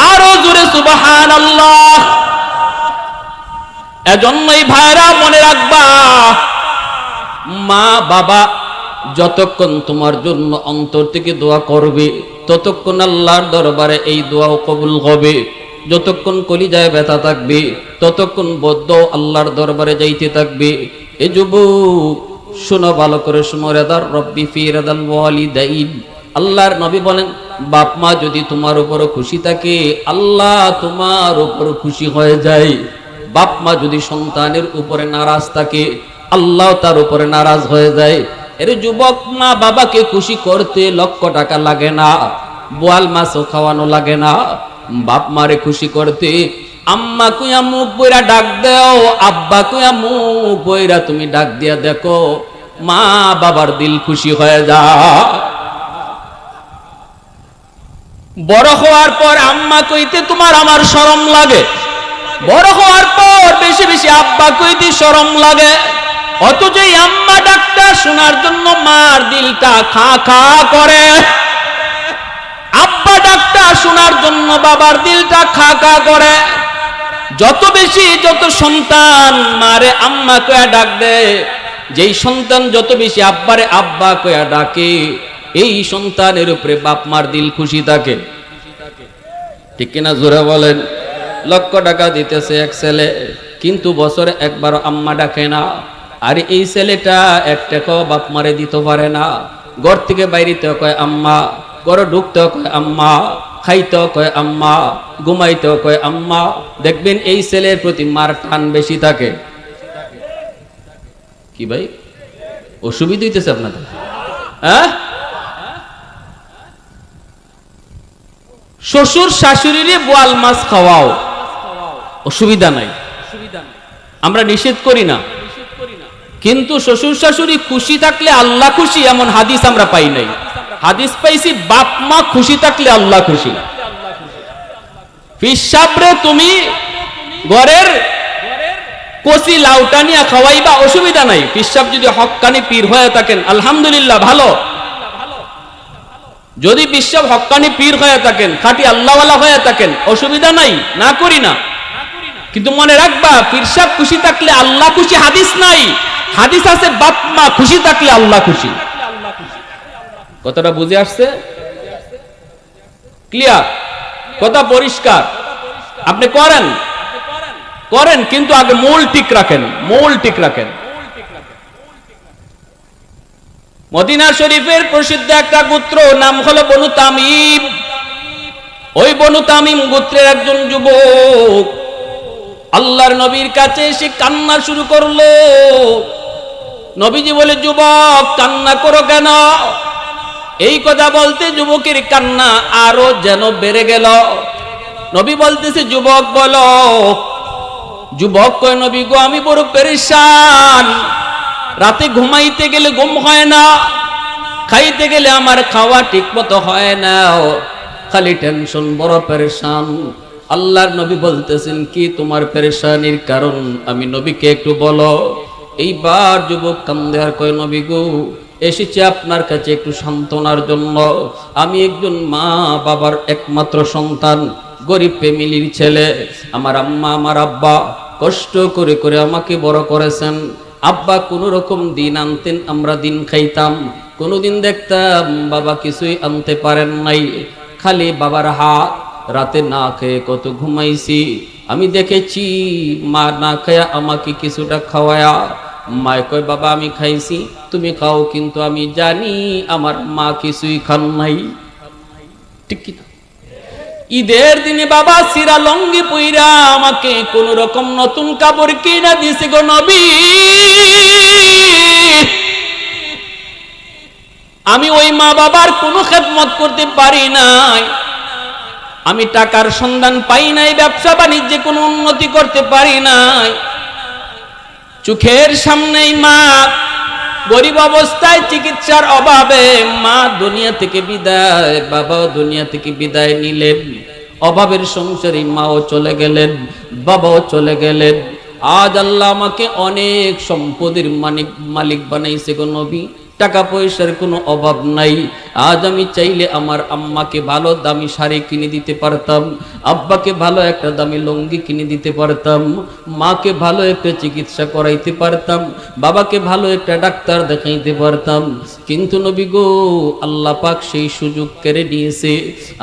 Speaker 1: আরো জোরে সুবহানাল্লাহ। এজন্যই ভাইরা মনে রাখবা, মা বাবা যতক্ষণ তোমার জন্য অন্তর থেকে দোয়া করবে, ততক্ষণ আল্লাহর দরবারে এই দোয়াও কবুল হবে। যতক্ষণ কলিজায় ব্যথা থাকবে, ততক্ষণ বদ্ধ আল্লাহর দরবারে যাইতে থাকবে। এ যুবক, শোনো ভালো করে, শোনো, রেদার রব্বি ফি রেদাল ওয়ালিদাইন। আল্লাহর নবী বলেন, বাপ মা যদি তোমার উপর খুশি থাকে, আল্লাহ তোমার উপর খুশি হয়ে যায়। বাপ মা যদি সন্তানের উপরে নারাজ থাকে, আল্লাহ তার উপরে নারাজ হয়ে যায়। এর যুবক, মা বাবাকে খুশি করতে লক্ষ টাকা লাগে না, বোয়াল মাছও খাওয়ানো লাগে না। বাপ মারে খুশি করতে আম্মা কুয়া মুখ বইরা ডাক দাও, আব্বা কুয়া মুখ বইরা তুমি ডাক দিয়া দেখো, মা বাবার দিল খুশি হয়ে যায়। বড় হওয়ার পর আম্মা কইতে তোমার আমার শরম লাগে, বড় হওয়ার পর বেশি বেশি আব্বা কইতে শরম লাগে। অথচ এই আম্মা ডাকটা শোনার জন্য মার দিলটা খা খা করে, আব্বা ডাকটা শোনার জন্য বাবার দিলটা খা খা করে। যত বেশি যত সন্তান মারে আম্মা কয়া ডাক দেয়, যেই সন্তান যত বেশি আব্বারে আব্বা কয়া ডাকে, এই সন্তানের উপরে বাপ মার দিল খুশি থাকে। ঠিক কিনা জোরে বলেন? লক্ষ টাকা দিতেছে এক ছেলে, কিন্তু বছরে একবার আম্মা ডাকে না। আর এই ছেলেটা এক টাকাও বাপ মারে দিতে পারে না, ঘর থেকে বাইরেতে কয় আম্মা, ঘরে ঢুকতেও কয় আম্মা, খাইতেও কয় আম্মা, ঘুমাইতেও কয় আম্মা। দেখবেন এই ছেলের প্রতি মার টান বেশি থাকে। কি ভাই অসুবিধা হইতেছে আপনাদের? হ্যাঁ, শ্বশুর শাশুড়িরে বোয়াল মাছ খাওয়াও, অসুবিধা নাই, আমরা নিষেধ করি না। কিন্তু শ্বশুর শাশুড়ি খুশি থাকলে আল্লাহ খুশি, এমন হাদিস আমরা পাই নাই। হাদিস পাইছি বাপ মা খুশি থাকলে আল্লাহ খুশি। পিসাবরে তুমি ঘরের কচি লাউটা নিয়ে খাওয়াইবা, অসুবিধা নাই। পিসাব যদি হক্কানি পীর হয়ে থাকেন আলহামদুলিল্লাহ ভালো। যদি পিসাব হক্কানি পীর হয়ে থাকেন, খাঁটি আল্লাহওয়ালা হয়ে থাকেন, অসুবিধা নাই, না করি না। কিন্তু মনে রাখবা পিসাব খুশি থাকলে আল্লাহ খুশি হাদিস নাই। হাদিস আছে বাপ মা খুশি থাকলে আল্লাহ খুশি। কথাটা বুঝে আসছে? ক্লিয়ার? কথা পরিষ্কার? আপনি করেন করেন, কিন্তু আগে মূল ঠিক রাখেন, মূল ঠিক রাখেন। মদিনা শরীফের প্রসিদ্ধ একটা গোত্র, নাম হলো বনু তামিম। ওই বনু তামিম গোত্রের একজন যুবক আল্লাহর নবীর কাছে এসে কান্না শুরু করলো। নবীজি বলে, যুবক কান্না করো কেন? এই কথা বলতে যুবকের কান্না আরো যেন বেড়ে গেল। নবী বলতেছে, যুবক বলো। যুবক কয়, নবী গো আমি বড় পেরেশান, রাতে ঘুমাইতে গেলে ঘুম হয় না, খাইতে গেলে আমার খাওয়া ঠিক মতো হয় না, খালি টেনশন, বড় পেরেশান। আল্লাহর নবী বলতেছেন, কি তোমার পেরেশানির কারণ আমি নবীকে একটু বলো। এইবার যুবক কান্দে আর কয়, নবী গো এসেছি আপনার কাছে একটু সান্ত্বনার জন্য। আমি একজন মা বাবার একমাত্র সন্তান, গরিব ফ্যামিলির ছেলে। আমার আম্মা আমার আব্বা কষ্ট করে করে আমাকে বড় করেছেন। আব্বা কোনো রকম দিন আনতেন, আমরা দিন খাইতাম। কোনোদিন দেখতাম বাবা কিছুই আনতে পারেন নাই, খালি বাবার হাত। রাতে না খেয়ে কত ঘুমাইছি। আমি দেখেছি মা না খায়া আমাকে কিছুটা খাওয়ায়া। মায় কয়, বাবা আমি খাইছি, তুমি খাও, কিন্তু আমি জানি আমার মা কিছুই খান নাই। ঠিক কিনা? ঈদের দিনে বাবা সিরা লঙ্গি পুইরা আমাকে কোন রকম নতুন কাপড় কিনা দিছে গো নবী। আমি ওই মা বাবার কোনো খেদমত করতে পারি নাই। আমি টাকার সন্ধান পাই নাই, ব্যবসা বাণিজ্যে কোনো উন্নতি করতে পারি নাই। চোখের সামনেই মা গরিব অবস্থায়, চিকিৎসার অভাবে মা দুনিয়া থেকে বিদায়, বাবাও দুনিয়া থেকে বিদায় নিলেন। অভাবের সংসারে মাও চলে গেলেন, বাবাও চলে গেলেন। আজ আল্লাহ আমাকে অনেক সম্পদের মালিক বানাইছে গো নবী। টাকা পয়সার কোনো অভাব নাই। আজ আমি চাইলে আমার আম্মাকে ভালো দামি শাড়ি কিনে দিতে পারতাম, আব্বাকে ভালো একটা দামি লুঙ্গি কিনে দিতে পারতাম, মাকে ভালো একটা চিকিৎসা করাইতে পারতাম, বাবাকে ভালো একটা ডাক্তার দেখাইতে পারতাম। কিন্তু নবী গো আল্লাহ পাক সেই সুযোগ কেড়ে নিয়েছে।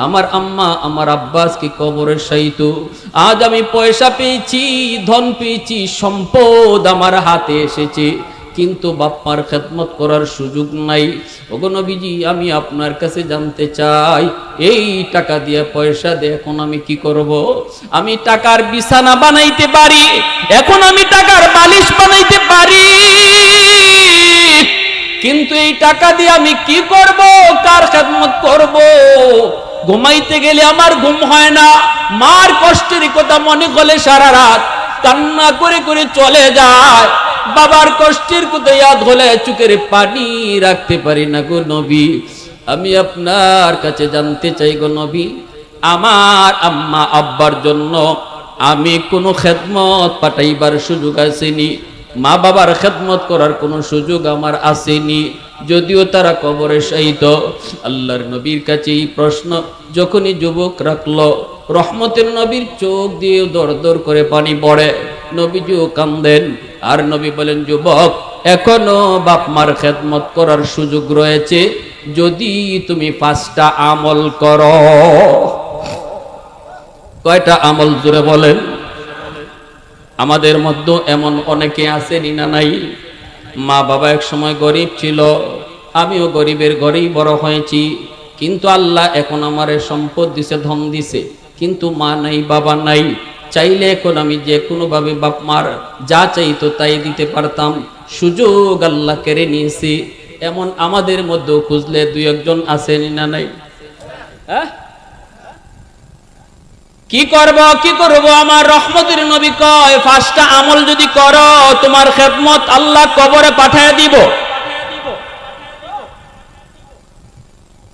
Speaker 1: আমার আম্মা আমার আব্বাসকে কবরে শায়িত। আজ আমি পয়সা পেয়েছি, ধন পেয়েছি, সম্পদ আমার হাতে এসেছে, কিন্তু বাপ্পার খেদমত করার সুযোগ নাই। ওগো নবীজি আমি আপনার কাছে জানতে চাই, এই টাকা দিয়ে পয়সা দিয়ে এখন আমি কি করব? আমি টাকার বিছানা বানাইতে পারি, এখন আমি টাকার বালিশ বানাইতে পারি, কিন্তু এই টাকা দিয়ে আমি কি করব? কার খেদমত করব? ঘুমাইতে গেলে আমার ঘুম হয় না, মার কষ্টের কথা মনে করলে সারা রাত কান্না করে করে চলে যায়। বাবার কষ্টের কথা ইয়াদ হলে চোখের পানি রাখতে পারি না গো নবী। আমি আপনার কাছে জানতে চাই গো নবী, আমার আম্মা আব্বার জন্য আমি কোনো খেদমত পাঠাইবার সুযোগ আসেনি, মা বাবার খেদমত করার কোনো সুযোগ আমার আসেনি, যদিও তারা কবরে শায়িত। আল্লাহর নবীর কাছে এই প্রশ্ন যখনই যুবক রাখলো, রহমতের নবীর চোখ দিয়ে দর দর করে পানি পড়ে, নবীজিও কান্দেন। আর নবী বলেন, যুবক এখনো বাপ মার খেদমত করার সুযোগ রয়েছে, যদি তুমি 5টা আমল করো। কয়টা আমল জোরে বলেন? আমাদের মধ্যে এমন অনেকে আছেন না নাই, মা বাবা এক সময় গরিব ছিল, আমিও গরিবের ঘরেই বড় হয়েছি, কিন্তু আল্লাহ এখন আমারে সম্পদ দিছে, ধন দিছে, কিন্তু মা নাই, বাবা নাই। চাইলে এখন আমি যে কোনো ভাবে বাপ মার যা চাইতো তাই দিতে পারতাম, সুযোগ আল্লাহ কেড়ে নিয়েছি। এমন আমাদের মধ্যে খুঁজলে দুই একজন আছেন না নাই? কি করব? আমার রহমতের নবী কয়, 5টা আমল যদি করো তোমার খেদমত আল্লাহ কবরে পাঠায় দিব।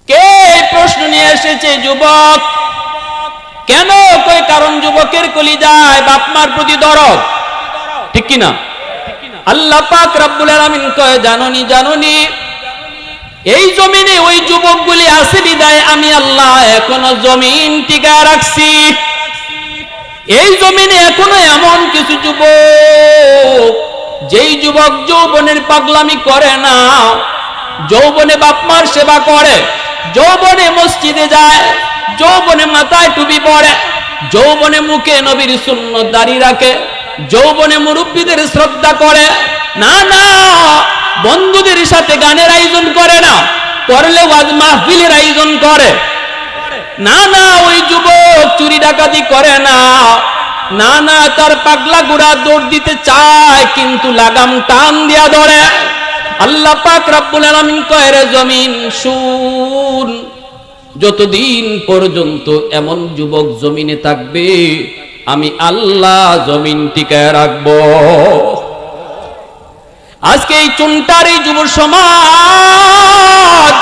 Speaker 1: কে প্রশ্ন নিয়ে এসেছে? যুবক। কেন? কই কারণ যুবকের কলিজায় বাপ মার প্রতি দরদ, ঠিক কি না? আল্লাহ পাক রব্বুল আলামিন কয়, জাননি এই জমিনে ওই যুবকগুলি আছে বিদায় আমি আল্লাহ এখনো জমিন টিকায় রাখছি। এই জমিনে এখনো এমন কিছু যুবক, যেই যুবক যৌবনের পাগলামি করে না, যৌবনে বাপ মার সেবা করে, যৌবনে মসজিদে যায়, যৌবনে মাথায় টুপি পরে, যৌবনে মুখে নবীর সুন্নত দাড়ি রাখে, যৌবনে মুরব্বীদের শ্রদ্ধা করে না, বন্ধুদের সাথে গানের আয়োজন করে না, করলে ওয়াজ মাহফিলের আয়োজন করে না, ওই যুবক চুরি ডাকাতি করে না, তার পাগলা গুড়া দৌড় দিতে চায় কিন্তু লাগাম টান দিয়া ধরে। আল্লাহ পাক রব্বুল আলামিন কয়, রে জমিন শুন, যতদিন পর্যন্ত এমন যুবক জমিনে থাকবে আমি আল্লাহ জমিন টিকায় রাখবো। আজকে এই চুনটার এই যুব সমাজ,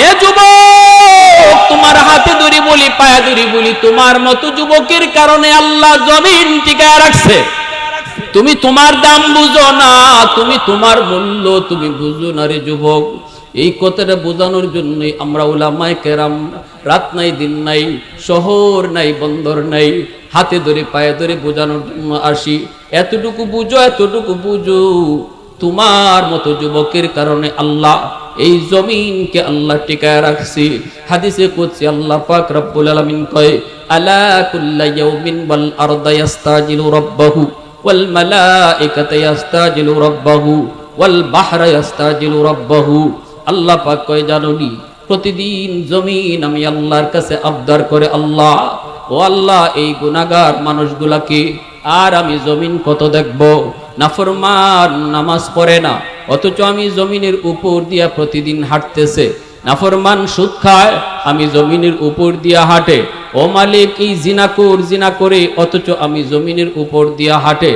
Speaker 1: এ যুবক তোমার হাতে ধরি বলি, পায়ে ধরি বলি, তোমার মতো যুবকের কারণে আল্লাহ জমিন টিকায় রাখছে। তুমি তোমার দাম বুঝো না, তুমি তোমার মূল্য তুমি বুঝো না রে যুবক। এই কথাটা বোঝানোর জন্যই আমরা উলামায়ে কেরাম রাত নাই দিন নাই, শহর নাই বন্দর নাই, হাতে ধরে পায়ে ধরে বোঝানোর জন্য আসি। এতটুকু বুঝো, তোমার মতো যুবকের কারণে আল্লাহ এই জমিনকে আল্লাহ টিকায় রাখছি। হাদিসে কুদসি আল্লাহ পাক রব্বুল আলামিন কয়, আলা কুল্লা ইয়াউমিন ওয়াল আরদা ইস্তাজিলু রাব্বাহু ওয়াল মালাইকাতু ইস্তাজিলু রাব্বাহু ওয়াল বাহরা ইস্তাজিলু রাব্বাহু। আল্লাহ পাক কয়, জানোনি প্রতিদিন জমিন আমি আল্লাহর কাছে আবদার করে, আল্লাহ ও আল্লাহ এই গুনাহগার মানুষগুলাকে আর আমি জমিন কত দেখব, নাফরমান নামাজ পড়ে না অথচ আমি জমিনের উপর দিয়া প্রতিদিন হাঁটতেছে, নাফরমান সুদ খায় আমি জমিনের উপর দিয়া হাঁটে, ও মালিক এই জিনা করে অথচ আমি জমিনের উপর দিয়া হাঁটে,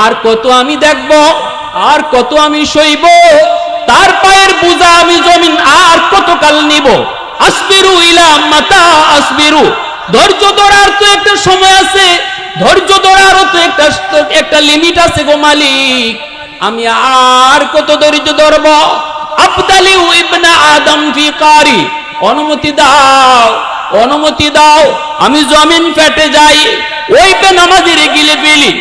Speaker 1: আর কত আমি দেখব, আর কত আমি সইব, তার পায়ের বোঝা আমি জমিন আর কতকাল নিব। আসবিরু ইলা মাতা আসবিরু, ধৈর্য ধরার তো একটা সময় আছে, ধৈর্য ধরারও তো একটা লিমিট আছে গো মালিক, আমি আর কত ধৈর্য ধরব। আফদালিউ ইবনা আদম ফি কারি, অনুমতি দাও আমি জমিন ফেটে যাই, ওই বেনামাজির গিলে ফেলি,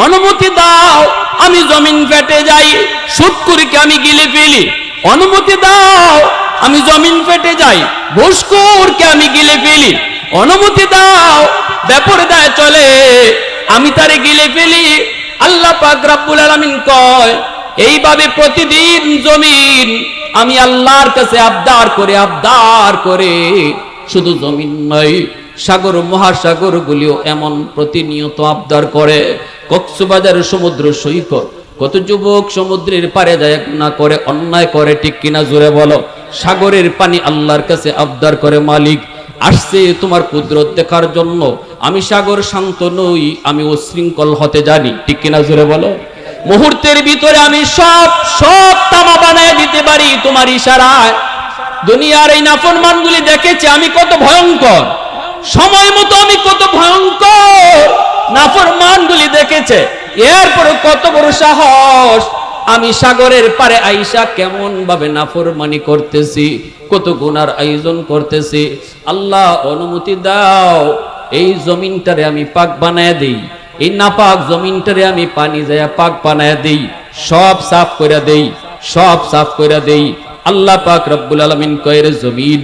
Speaker 1: অনুমতি দাও আমি জমিন ফেটে যাই, সুদখোরকে আমি গিলে ফেলি, অনুমতি দাও আমি জমিন ফেটে যাই, ঘুষখোরকে আমি গিলে ফেলি, অনুমতি দাও বেপরদায় চলে আমি তারে গিলে ফেলি। আল্লাহ পাক রব্বুল আলামিন কয়, এইভাবে প্রতিদিন জমিন আমি আল্লাহর কাছে আবদার করে, শুধু জমিন নয় সাগর মহাসাগর গুলিও এমন প্রতিনিয়ত আবদার করে। কক্সবাজার সমুদ্র সৈকত, কত যুবক সমুদ্রের পারে যায় না করে, অন্যায় করে, ঠিক কিনা জোরে বলো। সাগরের পানি আল্লাহর কাছে আবদার করে, মালিক আসছে তোমার কুদরত দেখার জন্য, আমি সাগর শান্ত নই, আমি উশৃঙ্খল হতে জানি, ঠিক কিনা জোরে বলো। মুহূর্তের ভিতরে আমি সব তামা বানায় দিতে পারি তোমার ইশারায়। দুনিয়ার এই নাফরমানগুলি দেখেছে আমি কত ভয়ঙ্কর, সময় মতো আমি কত ভয়ঙ্কর, নাফরমানগুলি দেখেছে। এরপরে কত বড় সাহস, আমি সাগরের পারে আইসা কেমন ভাবে নাফরমানি করতেছি, কত গুনার আয়োজন করতেছি। আল্লাহ অনুমতি দাও এই জমিনটারে আমি পাক বানায় দেই, এই নাপাক জমিনটারে আমি পানি যায় পাক বানায় দেই, সব সাফ করে দেই। আল্লাহ পাক রব্বুল আলামিন কয়, রে জমিন,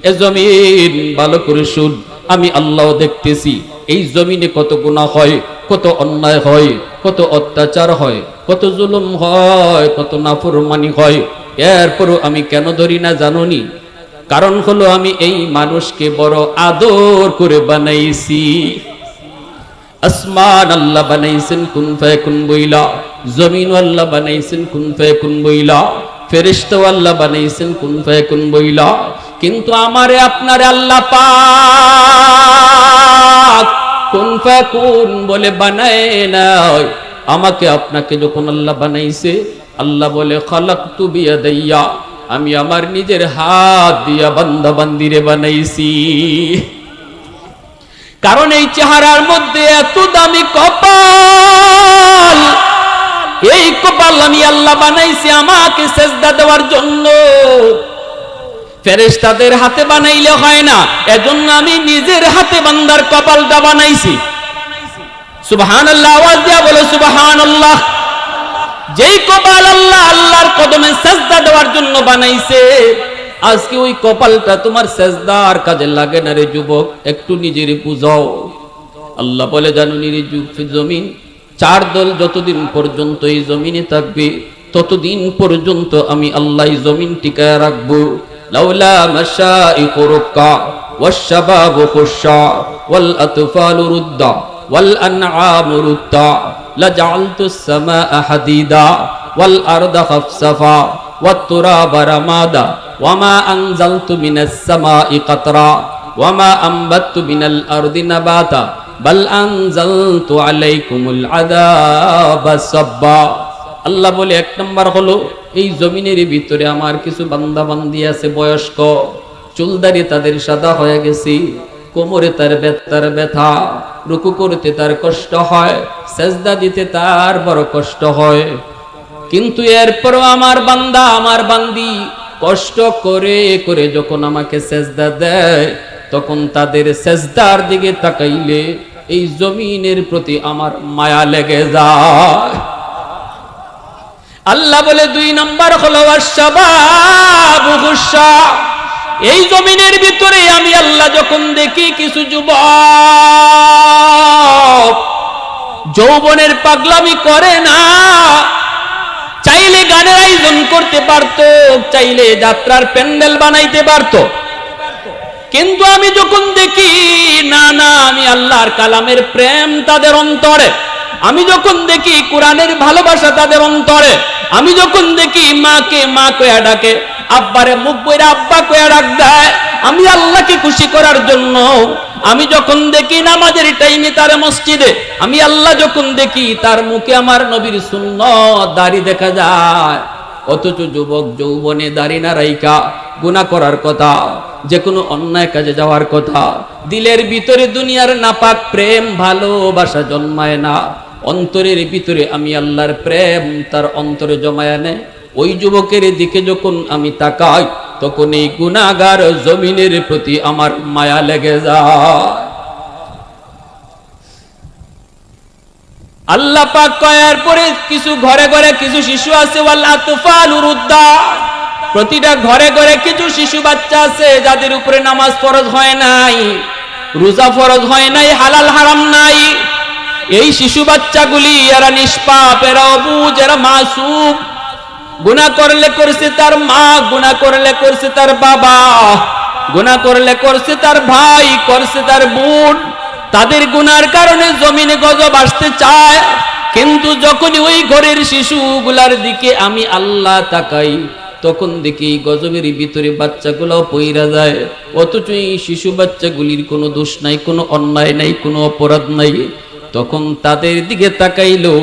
Speaker 1: এ জমিন ভালো করে শুন, আমি আল্লাহ দেখতেছি এই জমিনে কত গুনাহ হয়, কত অন্যায় হয়, কত অত্যাচার হয়, কত জুলুম হয়, কত নাফরমানি হয়। এরপরও আমি কেন ধরি না জানোনি? কারণ হলো আমি এই মানুষকে বড় আদর করে বানাইছি। আসমান আল্লাহ বানাইছেন কুন ফায়াকুন বইলা, জমিন আল্লাহ বানাইছেন কুন ফায়াকুন বইলা, ফেরেশতা আল্লাহ বানাইছেন কুন ফায়াকুন বইলা। কিন্তু আমারে আপনারে আল্লাহ পাক কুন ফায়াকুন বলে বানায় নাই। আমাকে আপনাকে যখন আল্লাহ বানাইছে, আল্লাহ বলে খালাকতু বিয়াদাইয়া, আমি আমার নিজের হাত দিয়া বান্দা বান্দিরে বানাইছি। কারণ এই চেহারার মধ্যে এত দামি কপাল, এই কপাল আমি আল্লাহ বানাইছি আমাকে সেজদা দেওয়ার জন্য। ফেরেশতাদের হাতে বানাইলে হয় না, এজন্য আমি নিজের হাতে বান্দার কপালটা বানাইছি। সুবহানাল্লাহ, আওয়াজ দিয়া বলো সুবহানাল্লাহ। যেই কপাল আল্লাহ আল্লাহর কদমে সেজদা দেওয়ার জন্য বানাইছে, আজকে ওই কপালটা তোমার সেজদার কাজে লাগে না রে যুবক, একটু নিজের বুঝাও। আল্লাহ বলে জানুনি রে জমিন, চার দল যতদিন পর্যন্ত এই জমিনে থাকবে ততদিন পর্যন্ত আমি আল্লাহ জমিন টিকায় রাখবো। লাউলা মাশাইকু রুক্কা ওয়াশ-শাবাবু খুশশা ওয়াল আতফালু রুদ্দা ওয়াল আনআমু রুত্তা লাজআলতুস সামাআ হাদিদা ওয়াল আরদা খাফসাফা ওয়াত তুরাবা রামাদা ওয়ামা আনজালতু মিনাস সামাই কাতরা ওয়ামা আনবাততু মিনাল আরদি নাবাতা বাল আনজালতু আলাইকুমুল আযাবা সাব্বা। আল্লাহ বলে এক নাম্বার হলো এই জমিনের ভিতরে আমার কিছু বান্দা বান্দি আছে বয়স্ক, চুলদারি তাদের সাদা হয়ে গেছে, কোমরে তার ব্যথা, রুকু করতে তার কষ্ট হয়, সেজদা দিতে তার বড় কষ্ট হয়। কিন্তু এরপরও আমার বান্দা আমার বান্দি কষ্ট করে করে যখন আমাকে সেজদা দেয়, তখন তাদের সেজদার দিকে তাকাইলে এই জমিনের প্রতি আমার মায়া লেগে যায়। আল্লাহ বলে দুই নাম্বার হলো আশ-শাবাবু খুশশা। এই জমিনের ভিতরে আমি আল্লাহ যখন দেখি কিছু যুবক যৌবনের পাগলামি করে না, চাইলে গানের আয়োজন করতে পারতো, চাইলে যাত্রার প্যান্ডেল বানাইতে পারতো, কিন্তু আমি যখন দেখি না না আমি আল্লাহর কালামের প্রেম তাদের অন্তরে, আমি যখন দেখি কোরআনের ভালোবাসা তাদের অন্তরে, আমি যখন দেখি মাকে মা কয়া ডাকে, আব্বারে মুখ বইরা আব্বা কয়া ডাক দেয়, আমি আল্লাহকে খুশি করার জন্য, আমি যখন দেখি নামাজের টাইমে তার মসজিদে, আমি আল্লাহ যখন দেখি তার মুখে আমার নবীর সুন্নাত দাড়ি দেখা যায়, অথচ যুবক যৌবনে দাড়ি না রাইখা গুনাহ করার কথা, যে কোনো অন্যায় কাজে যাওয়ার কথা, দিলের ভিতরে দুনিয়ার নাপাক প্রেম ভালোবাসা জন্মায় না, অন্তরের ভিতরে আমি আল্লাহর প্রেম তার অন্তরে জমায় নেয়। ওই যুবকের দিকে যখন আমি তাকাই, তখন এই গুনাহগার জমিনের প্রতি আমার মায়া লেগে যায়। আল্লাহ পাক কয়ার পরে কিছু ঘরে ঘরে কিছু শিশু আছে, ওয়াল আতফালু রুদ্দা, প্রতিটা ঘরে ঘরে কিছু শিশু বাচ্চা আছে যাদের উপরে নামাজ ফরজ হয় নাই, রোজা ফরজ হয় নাই, হালাল হারাম নাই। এই শিশু বাচ্চাগুলি এরা নিষ্পাপ, এরা অবুঝ, এরা মাসুম। গুনাহ করলে করছে তার মা, গুনাহ করলে করছে তার বাবা, গুনাহ করলে করছে তার ভাই, করছে তার বোন, তাদের গুনার কারণে জমিনে গজব আসতে চায়। কিন্তু যখনই ওই ঘরের শিশুগুলার দিকে আমি আল্লাহ তাকাই, তখন দেখি গজবের ভিতরে বাচ্চাগুলাও পইরা যায়, অথচ এই শিশু বাচ্চাগুলির কোনো দোষ নাই, কোনো অন্যায় নাই, কোনো অপরাধ নাই। তখন তাদের দিকে তাকাইলো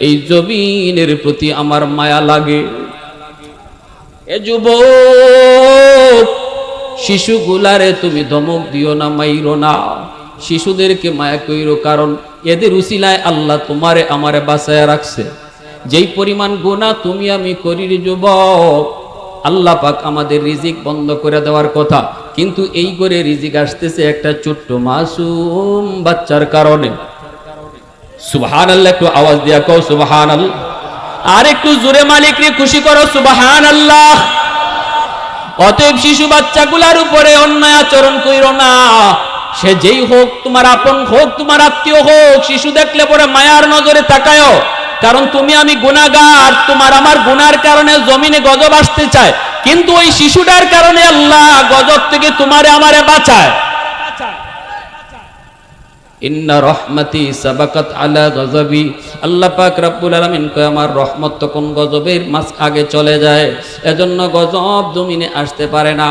Speaker 1: এই জমিনের প্রতি আমার মায়া লাগে। এ যুবক, শিশুগুলারে তুমি ধমক দিও না, মাইরো না, শিশুদেরকে মায়া কইরো, কারণ এদের উসিলায় আল্লাহ তোমারে আমারে বাঁচায়া রাখছে। যেই পরিমাণ গুনাহ তুমি আমি করি রে যুবক, আল্লাহ পাক আমাদের রিজিক বন্ধ করে দেওয়ার কথা, কিন্তু এই করে রিজিক আসতেছে একটা ছোট্ট মাসুম বাচ্চার কারণে। সুবহানাল্লাহ, একটু আওয়াজ দিয়া কও সুবহানাল্লাহ, আর একটু জোরে মালিককে খুশি করো সুবহানাল্লাহ। অতএব শিশু বাচ্চাগুলার উপরে অন্যায় আচরণ কইরো না, সে যেই হোক, তোমার আপন হোক, তোমার আত্মীয় হোক, শিশু দেখলে পরে মায়ার নজরে তাকায়ও, কারণ তুমি আমি গুনাহগার, তোমার আমার গুনার কারণে জমিনে গজব আসতে চায়। কিন্তু ওই শিশুটার কারণে আল্লাহ গজব থেকে তোমারে আমারে বাঁচায়। ইন্না রহমতি সাবাকাত আলা গজবি, আল্লাহ পাক রব্বুল আলামিন কয় আমার রহমত তখন গজবের মাঝ আগে চলে যায়, এজন্য গজব জমিনে আসতে পারে না।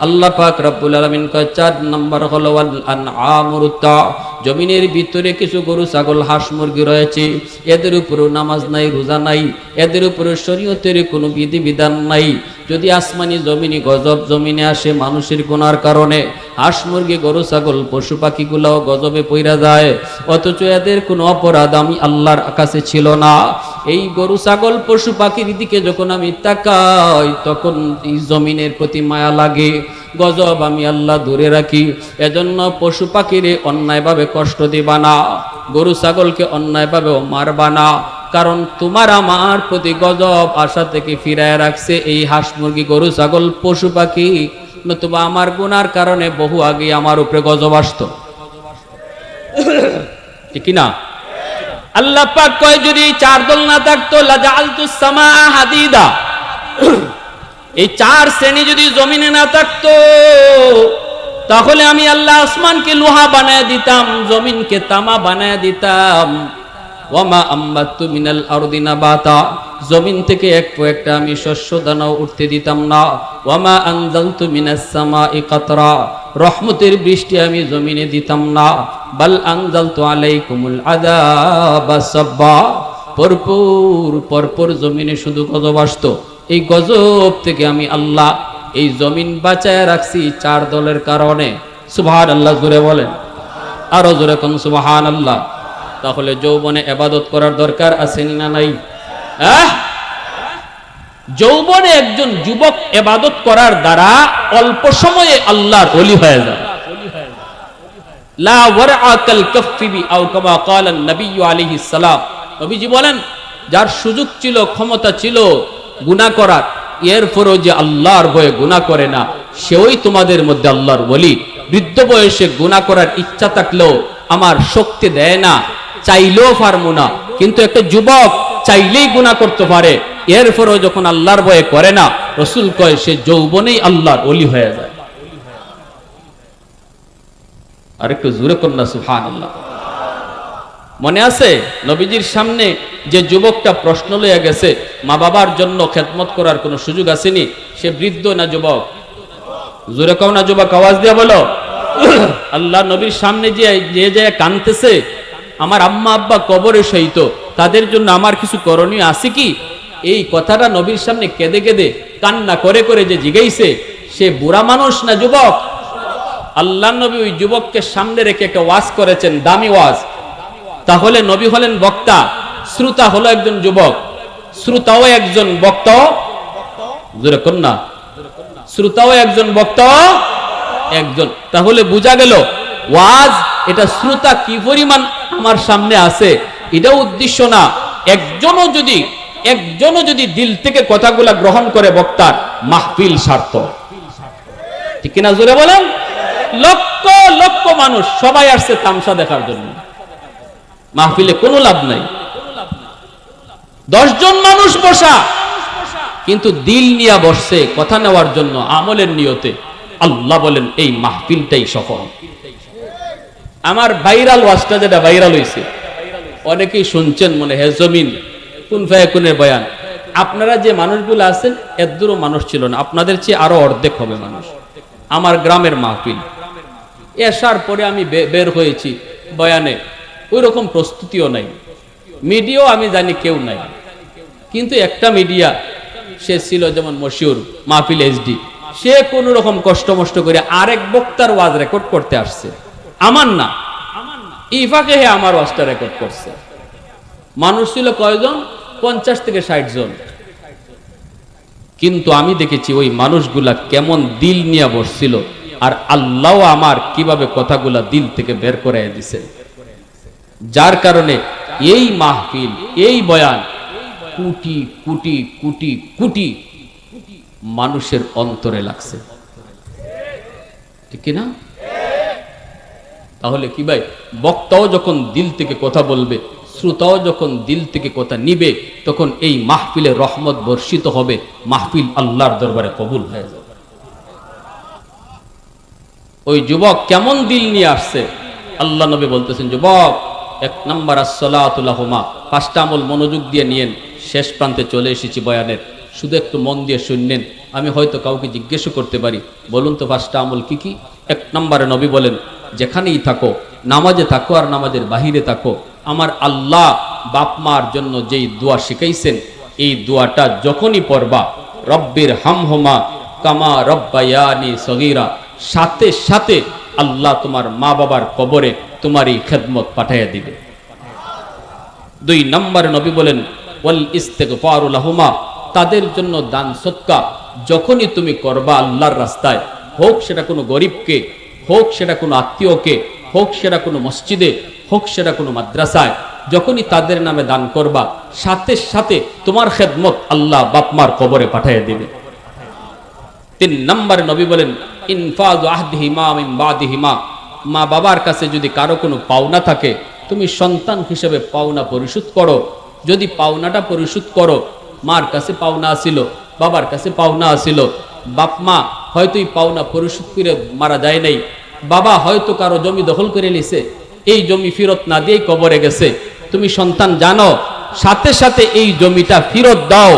Speaker 1: আল্লাহ পাক রব্বুল আলামিন কয় 4 নম্বর হলো ওয়াল আনআমুরতা, জমিনের ভিতরে কিছু গরু ছাগল হাঁস মুরগি রয়েছে, এদের উপরও নামাজ নাই, রোজা নাই, এদের উপরে শরীয়তের কোনো বিধি বিধান নাই। যদি আসমানি জমিনি গজব জমিনে আসে মানুষের গুনার কারণে, হাঁস মুরগি গরু ছাগল পশু পাখিগুলাও গজবে পইরা যায়, অথচ এদের কোনো অপরাধ আমি আল্লাহর কাছে ছিল না। এই গরু ছাগল পশু পাখির দিকে যখন আমি তাকাই তখন এই জমিনের প্রতি মায়া লাগে, গজব আমি আল্লাহ দূরে রাখি। এজন্য পশু পাখিরে অন্যায়ভাবে কষ্ট দিবা না, গরু ছাগলকে অন্যায়ভাবেও মারবা না, কারণ তোমার আমার প্রতি গজব আশা থেকে ফিরায় রাখছে এই হাঁস মুরগি গরু ছাগল পশু পাখি, নতুবা আমার গুনার কারণে বহু আগে আমার উপরে গজব আসতো, ঠিক না? আল্লাহ পাক কয় যদি 4 দল না থাকতো লাজাআলতুস সামাআ হাদিদা, এই 4 শ্রেণী যদি জমিনে না থাকতো তাহলে আমি আল্লাহ আসমানকে লোহা বানায় দিতাম, জমিনকে তামা বানায় দিতাম। ওয়ামা আম্বাতু মিনাল আরদি নাবাতা, জমিন থেকে একটা আমি শস্য দানাও উঠতে দিতাম না। ওয়ামা আনজালতু মিনাস সামাই কাতরা, রহমতের বৃষ্টি আমি জমিনে দিতাম না। বাল আনজালতু আলাইকুমুল আযাবা সাব্বা, পরপর জমিনে শুধু গজব আসতো। এই গজব থেকে আমি আল্লাহ এই জমিন বাঁচায় রাখছি 4 দলের কারণে। সুবহানাল্লাহ, জোরে বলেন, আরো জোরে কোন সুবহানাল্লাহ। তাহলে যৌবনে ইবাদত করার দরকার আছে না নাই? যৌবনে একজন যুবক ইবাদত করার দ্বারা অল্প সময়ে আল্লাহর ওলি হয়ে যায়। লা ওয়ারআ কাল কাফফি আও কামা ক্বালা নবী আলাইহিস সালাম, নবীজি বলেন যার সুযোগ ছিল, ক্ষমতা ছিল গুনাহ করার, এরপরও যে আল্লাহর ভয়ে গুনাহ করে না, সেই তোমাদের মধ্যে আল্লাহর ওলি। বৃদ্ধ বয়সে গুনাহ করার ইচ্ছা থাকলেও আমার শক্তি দেয় না, চাইলেও পারবো না, কিন্তু একটা যুবক চাইলেই গুনাহ করতে পারে, এরপরও যখন আল্লাহর ভয়ে করে না, রাসূল কয় সে যৌবনেই আল্লাহর ওলি হয়ে যায়। আর একটু জোরে কন্যা সুবহানাল্লাহ। মনে আছে নবীজির সামনে যে যুবকটা প্রশ্ন লইয়া গেছে মা বাবার জন্য খেদমত করার কোনো সুযোগ আসেনি, সে বৃদ্ধ না যুবক? জোরে কও না যুবক, আওয়াজ দিয়া বলো। আল্লাহ নবীর সামনে যে কাঁদতেছে, আমার আম্মা আব্বা কবরে শহীদ, তাদের জন্য আমার কিছু করণীয় আছে কি? এই কথাটা নবীর সামনে কেঁদে কেঁদে কান্না করে করে যে জিগাইছে, সে বুড়া মানুষ না যুবক? আল্লাহ নবী ওই যুবককে সামনে রেখে একটা ওয়াজ করেছেন, দামি ওয়াজ। তাহলে নবী হলেন বক্তা, শ্রোতা হলো একজন যুবক, শ্রোতাও একজন বক্তাও, জোরে কন্যা, শ্রোতাও একজন বক্তাও একজন। তাহলে বোঝা গেল ওয়াজ এটা শ্রোতা কি পরিমাণ আমার সামনে আছে এটা উদ্দেশ্য না, একজনও যদি দিল থেকে কথাগুলা গ্রহণ করে বক্তার, মাহফিল সার্থক, ঠিক কিনা জোরে বলেন? লক্ষ লক্ষ মানুষ সবাই আসছে তামসা দেখার জন্য, মাহফিলে কোনো লাভ নাই। 10 জন মানুষ বসা, কিন্তু দিল নিয়ে বসছে কথা নেওয়ার জন্য, আমলের নিয়তে। আল্লাহ বলেন এই মাহফিলটাই সফল। আমার ভাইরাল ওয়াজটা যেটা ভাইরাল হয়েছে, অনেকেই শুনছেন মনে হয়, জমিন কোন ফায়াকুনের বয়ান। আপনারা যে মানুষগুলো আছেন এর দূরও মানুষ ছিল না, আপনাদের চেয়ে আরো অর্ধেক হবে মানুষ। আমার গ্রামের মাহফিল, এসার পরে আমি বের হয়েছি বয়ানে, ওই রকম প্রস্তুতিও নাই, মিডিয়াও আমি জানি কেউ নাই, কিন্তু একটা মিডিয়া সে ছিল যেমন মশিউর মাহফিল এইচডি, সে কোন রকম কষ্ট মষ্ট করে আরেক বক্তার ওয়াজ রেকর্ড করতে আসছে, আমার না, ইফাকে হে আমার ওয়াজটা রেকর্ড করছে। মানুষ ছিল কয়জন? 50 থেকে 60 জন। কিন্তু আমি দেখেছি ওই মানুষগুলা কেমন দিল নিয়ে বসছিল, আর আল্লাহ আমার কিভাবে কথাগুলা দিল থেকে বের করে দিছে, যার কারণে এই মাহফিল, এই বয়ান কোটি কোটি কোটি কোটি মানুষের অন্তরে লাগছে, ঠিক না? তাহলে কি ভাই, বক্তাও যখন দিল থেকে কথা বলবে, শ্রোতাও যখন দিল থেকে কথা নিবে, তখন এই মাহফিলে রহমত বর্ষিত হবে, মাহফিল আল্লাহর দরবারে কবুল হয়ে যাবে। ওই যুবক কেমন দিল নিয়ে আসছে, আল্লাহ নবী বলতেছেন, যুবক 1 নম্বর আসসালাতু লাহুমা, 5টা আমল মনোযোগ দিয়ে নিয়েন। শেষ প্রান্তে চলে এসেছি বয়ানের, শুধু একটু মন দিয়ে শুনলেন। আমি হয়তো কাউকে জিজ্ঞেস করতে পারি, বলুন তো 5টা আমল কি কি? 1 নম্বরে নবী বলেন, যেখানেই থাকো, নামাজে থাকো আর নামাজের বাহিরে থাকো, আমার আল্লাহ বাপ মার জন্য যেই দোয়া শিখাইছেন, এই দোয়াটা যখনই পড়বা, রব্বির হামহুমা কামা রব্বায়ানি সগীরা, সাথে সাথে আল্লাহ তোমার মা বাবার কবরে তোমার এই খেদমত পাঠাইয়া দিবে। 2 নম্বরে নবী বলেন, ওয়াল ইস্তিগফারু লাহুমা, তাদের জন্য দান সদকা যখনই তুমি করবা আল্লাহর রাস্তায়, হোক সেটা কোনো গরিবকে, হোক সেটা কোনো আত্মীয়কে, হোক সেটা কোনো মসজিদে, হোক সেটা কোনো মাদ্রাসায়, যখনই তাদের নামে দান করবা, সাথে সাথে তোমার খেদমত আল্লাহ বাপমার কবরে পাঠিয়ে দিবে। 3 নম্বরে নবী বলেন, ইনফাযু আহদিহিমা মিন বাদিহিমা, মা বাবার কাছে যদি কারো কোনো পাওনা থাকে, তুমি সন্তান হিসেবে পাওনা পরিশোধ করো। যদি পাওনাটা পরিশোধ করো, মার কাছে পাওনা আসিল, বাবার কাছে পাওনা আসিল, বাপ মা হয়তো এই পাওনা পরিশোধ করে মারা যায় নাই, বাবা হয়তো কারো জমি দখল করে নিছে, এই জমি ফেরত না দিয়ে কবরে গেছে, তুমি সন্তান জানো, সাথে সাথে এই জমিটা ফেরত দাও,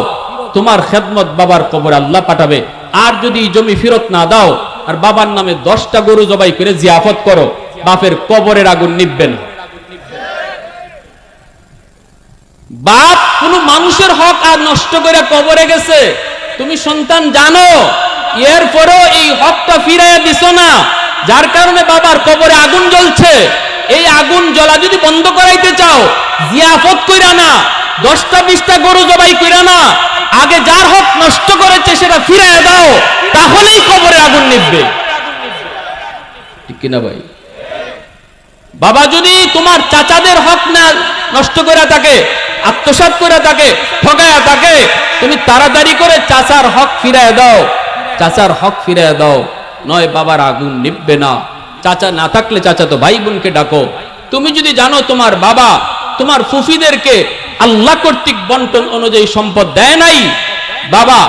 Speaker 1: তোমার খেদমত বাবার কবরে আল্লাহ পাঠাবে। আর যদি এই জমি ফেরত না দাও আর বাবার নামে 10টা গরু জবাই করে জিয়াফত করো, বাপের কবরের আগুন নিভবে না। বাপ কোন মানুষের হক আর নষ্ট করে কবরে গেছে, তুমি সন্তান জানো, এরপরেও এই হকটা ফিরাইয়া দিছো না, যার কারণে বাবার কবরে আগুন জ্বলছে। এই আগুন জ্বলা যদি বন্ধ করাইতে চাও, জিয়াফত কইরা না, 10টা 20টা গরু জবাই কইরা না, আগে যার হক নষ্ট করেছে সেটা ফিরাইয়া দাও, তাহলেই কবরে আগুন নিভবে। ঠিক কিনা ভাই? বাবা যদি তোমার চাচাদের হক না নষ্ট করে থাকে, আত্মসাৎ করে থাকে, ঠকায়া থাকে, তুমি তাড়াতাড়ি করে চাচার হক ফিরাইয়া দাও, চাচার হক ফিরাইয়া দাও, নয় বাবার আগুন নিভবে না। চাচা না থাকলে চাচা তো ভাই বোনকে ডাকো। তুমি যদি জানো তোমার বাবা তোমার ফুফিদেরকে আল্লাহ কর্তৃক বন্টন অনুযায়ী সম্পদ দেয় নাই, বাবা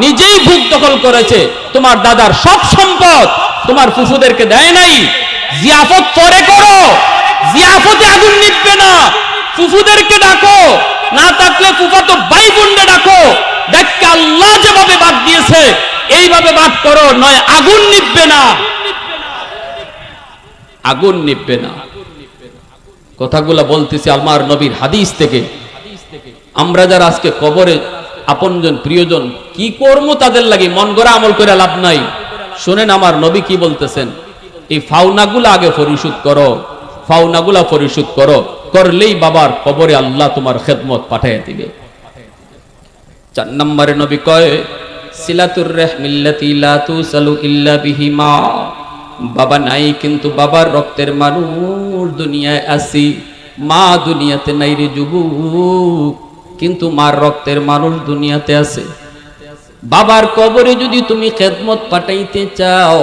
Speaker 1: নিজেই ভোগ দখল করেছে, তোমার দাদার সব সম্পদ তোমার ফুফুদেরকে দেয় নাই, জিয়াফত পরে করো, জিয়াফতে আগুন নিভবে না। ফুফুদেরকে ডাকো, না থাকলে ফুফাতো ভাই বোনকে ডাকো, দেখকে আল্লাহ যেভাবে বাদ দিয়েছে এইভাবে বাদ করো, নয় আগুন নিভবে না, আগুন নিভবে না। কথাগুলা বলতেছি আমার নবীর হাদিস থেকে। আমরা যারা আজকে কবরে আপনজন প্রিয়জন কি করবো, তাদের লাগে মন গড়া আমল করে লাভ নাই। শুনেন আমার নবী কি বলতেছেন, এই ফাওনাগুলা আগে পরিশোধ করো, ফাওনাগুলা পরিশোধ করো, করলেই বাবার কবরে আল্লাহ তোমার খেদমত পাঠিয়ে দিবে। 4 নম্বরে নবী কয়, সিলাতুর রাহমিল্লাতি লা তুসালু ইল্লা বিহিমা, বাবা নাই কিন্তু বাবার রক্তের মানুষ দুনিয়ায় আসি, মা দুনিয়াতে নাই রে যুবক, কিন্তু মার রক্তের মানুষ দুনিয়াতে আছে। বাবার কবরে যদি তুমি খেদমত পাঠাইতে চাও,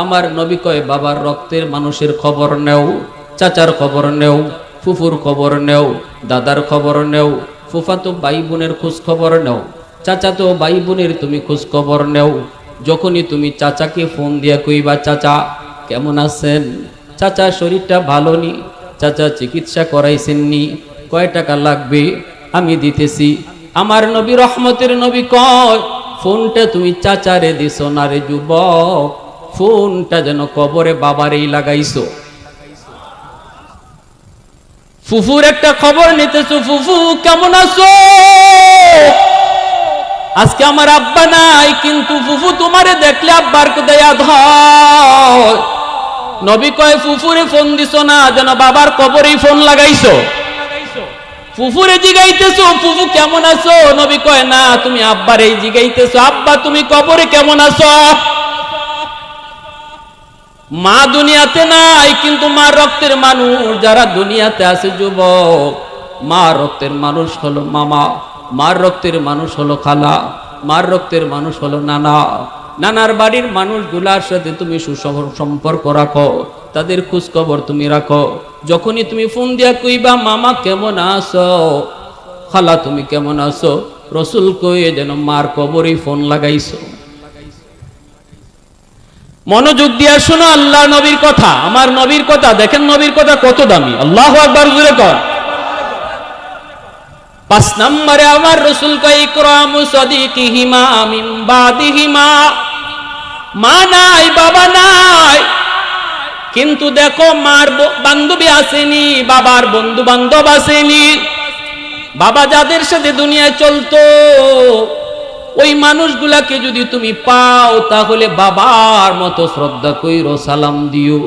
Speaker 1: আমার নবী কয় বাবার রক্তের মানুষের খবর নেও, চাচার খবর নেও, ফুফুর খবর নেও, দাদার খবর নেও, ফুফাতো ভাই বোনের খোঁজ খবর নেও, চাচাতো ভাই বোনের তুমি খোঁজ খবর নেও। যখনই তুমি চাচাকে ফোন দিয়া কইবা, চাচা কেমন আছেন, চাচা শরীরটা ভালো নি, চাচা চিকিৎসা করাইছেননি, কয় টাকা লাগবে আমি দিতেছি। আমার নবী রহমতের নবী কয়, ফোনটা তুমি চাচারে দিছো না রে যুবক, ফোনটা যেন কবরে বাবারেই লাগাইছো। ফুফুর একটা খবর নিতেছো, ফুফু কেমন আছো, আজকে আমার আব্বা নাই, কিন্তু ফুফু তোমারে দেখলে আব্বার কোথায় ইয়াদ হয়। নবী কয় ফুফুরে ফোন দিছো না, যেন বাবার কবরেই ফোন লাগাইছো। ফুফুরে জিগাইতেছো ফুফু কেমন আছো, নবী কয় না, তুমি আব্বারে জিগাইতেছো আব্বা তুমি কবরে কেমন আছো। মা দুনিয়াতে নাই, কিন্তু মা রক্তের মানুষ যারা দুনিয়াতে আছে যুবক, মা রক্তের মানুষ হলো মামা, মার রক্তের মানুষ হলো খালা, মার রক্তের মানুষ হলো নানা, নানার বাড়ির মানুষগুলার সাথে তুমি সুসম্পর্ক রাখো। তাদের খোঁজ খবর তুমি রাখো। যখনই তুমি ফোন দিয়া কইবা মামা কেমন আছো, খালা তুমি কেমন আছো, রসুল কয়ে যেন মার কবরে ফোন লাগাইছো। মনোযোগ দিয়া শোনো আল্লাহ নবীর কথা, আমার নবীর কথা। দেখেন নবীর কথা কত দামি। আল্লাহু আকবার জোরে কর। 5 নম্বরে আমার রসুল কয় ইকরামু সাদিকিহিমা মিন বাদিহিমা। মা নাই বাবা নাই, কিন্তু দেখো মার বান্ধবী আসেনি, বাবার বন্ধু বান্ধব আসেনি। বাবা যাদের সাথে দুনিয়ায় চলতো ওই মানুষগুলাকে যদি তুমি পাও তাহলে বাবার মতো শ্রদ্ধা কইরো, সালাম দিও।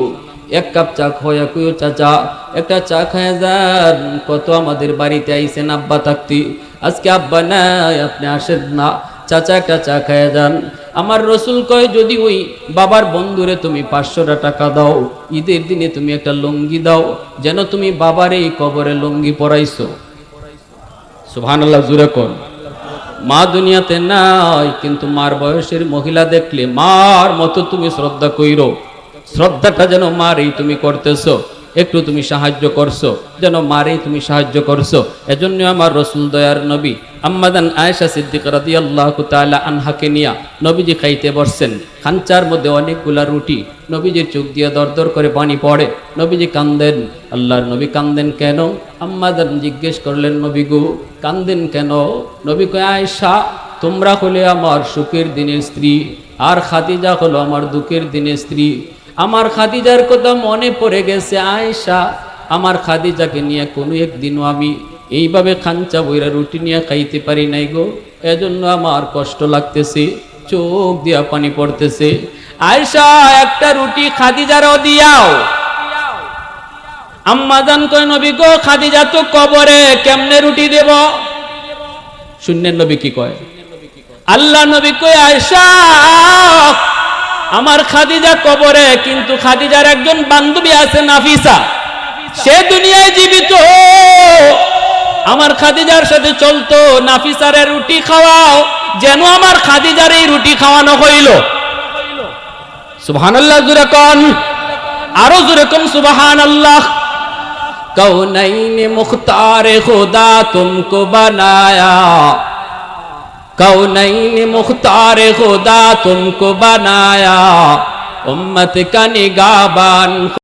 Speaker 1: 1 কাপ চা খাওয়া কইও চাচা একটা চা খায়া যান, কত আমাদের বাড়িতে আইছেন আব্বা থাকতি, আজকে আব্বা নাই আপনি আসেন না, চাচা একটা চা খায়া যান। আমার রসুল কয় যদি ওই বাবার বন্ধুরে তুমি 500 টাকা দাও, ঈদের দিনে তুমি একটা লুঙ্গি দাও, যেন তুমি বাবার এই কবরে লুঙ্গি পরাইছো। সুবহানাল্লাহ জোরে কোন। মা দুনিয়াতে নাই, কিন্তু মার বয়সের মহিলা দেখলে মার মতো তুমি শ্রদ্ধা কইরো। শ্রদ্ধাটা যেন মারেই তুমি করতেছো, একটু তুমি সাহায্য করছো, যেন মারেই তুমি সাহায্য করছো। এজন্য আমার রসুল দয়ার নবী আম্মাদান আয়েশা সিদ্দিকা রাদিয়াল্লাহু তাআলা আনহাকে নিয়া নবীজি খাইতে বসছেন। খাঞ্চার মধ্যে অনেকগুলা রুটি, নবীজির চোখ দিয়ে দরদর করে পানি পড়ে, নবীজি কান্দেন। আল্লাহর নবী কান্দেন কেন? আম্মাদান জিজ্ঞেস করলেন নবী গো কান্দেন কেন? নবী কয় আয়েশা তোমরা হলে আমার সুখের দিনের স্ত্রী, আর খাদিজা হলো আমার দুঃখের দিনের স্ত্রী। আমার খাদিজার কথা মনে পড়ে গেছে আয়েশা, আমার খাদিজাকে নিয়ে কোনো একদিনও আমি এইভাবে খাঞ্চা বইরা রুটি নিয়ে খাইতে পারি নাই গো, এজন্য আমার কষ্ট লাগতেছে, চোখ দিয়া পানি পড়তেছে। আয়েশা একটা রুটি খাদিজারও দিয়াও। আম্মা জান কয় নবী গো খাদিজা তো কবরে, কেমনে রুটি দেব? শুনলেন নবী কি কয়? আল্লাহ নবী কয় আয়েশা আমার খাদিজা কবরে, কিন্তু খাদিজার একজন বান্ধবী আছে নাফিসা, সে দুনিয়ায় জীবিত, আমার খাদিজার সাথে চলতো, নাফিসার রুটি খাওয়াও, যেন আমার খাদিজার এই রুটি খাওয়ানো হইল। সুবহানাল্লাহ জোরে কোন, আরো জোরে কোন সুবহানাল্লাহ। কৌনাইনে মুখতারে খুদা তুমকো বানায়া, कौनैन मुख्तार खुदा तुमको बनाया, उम्मत का निगाहबान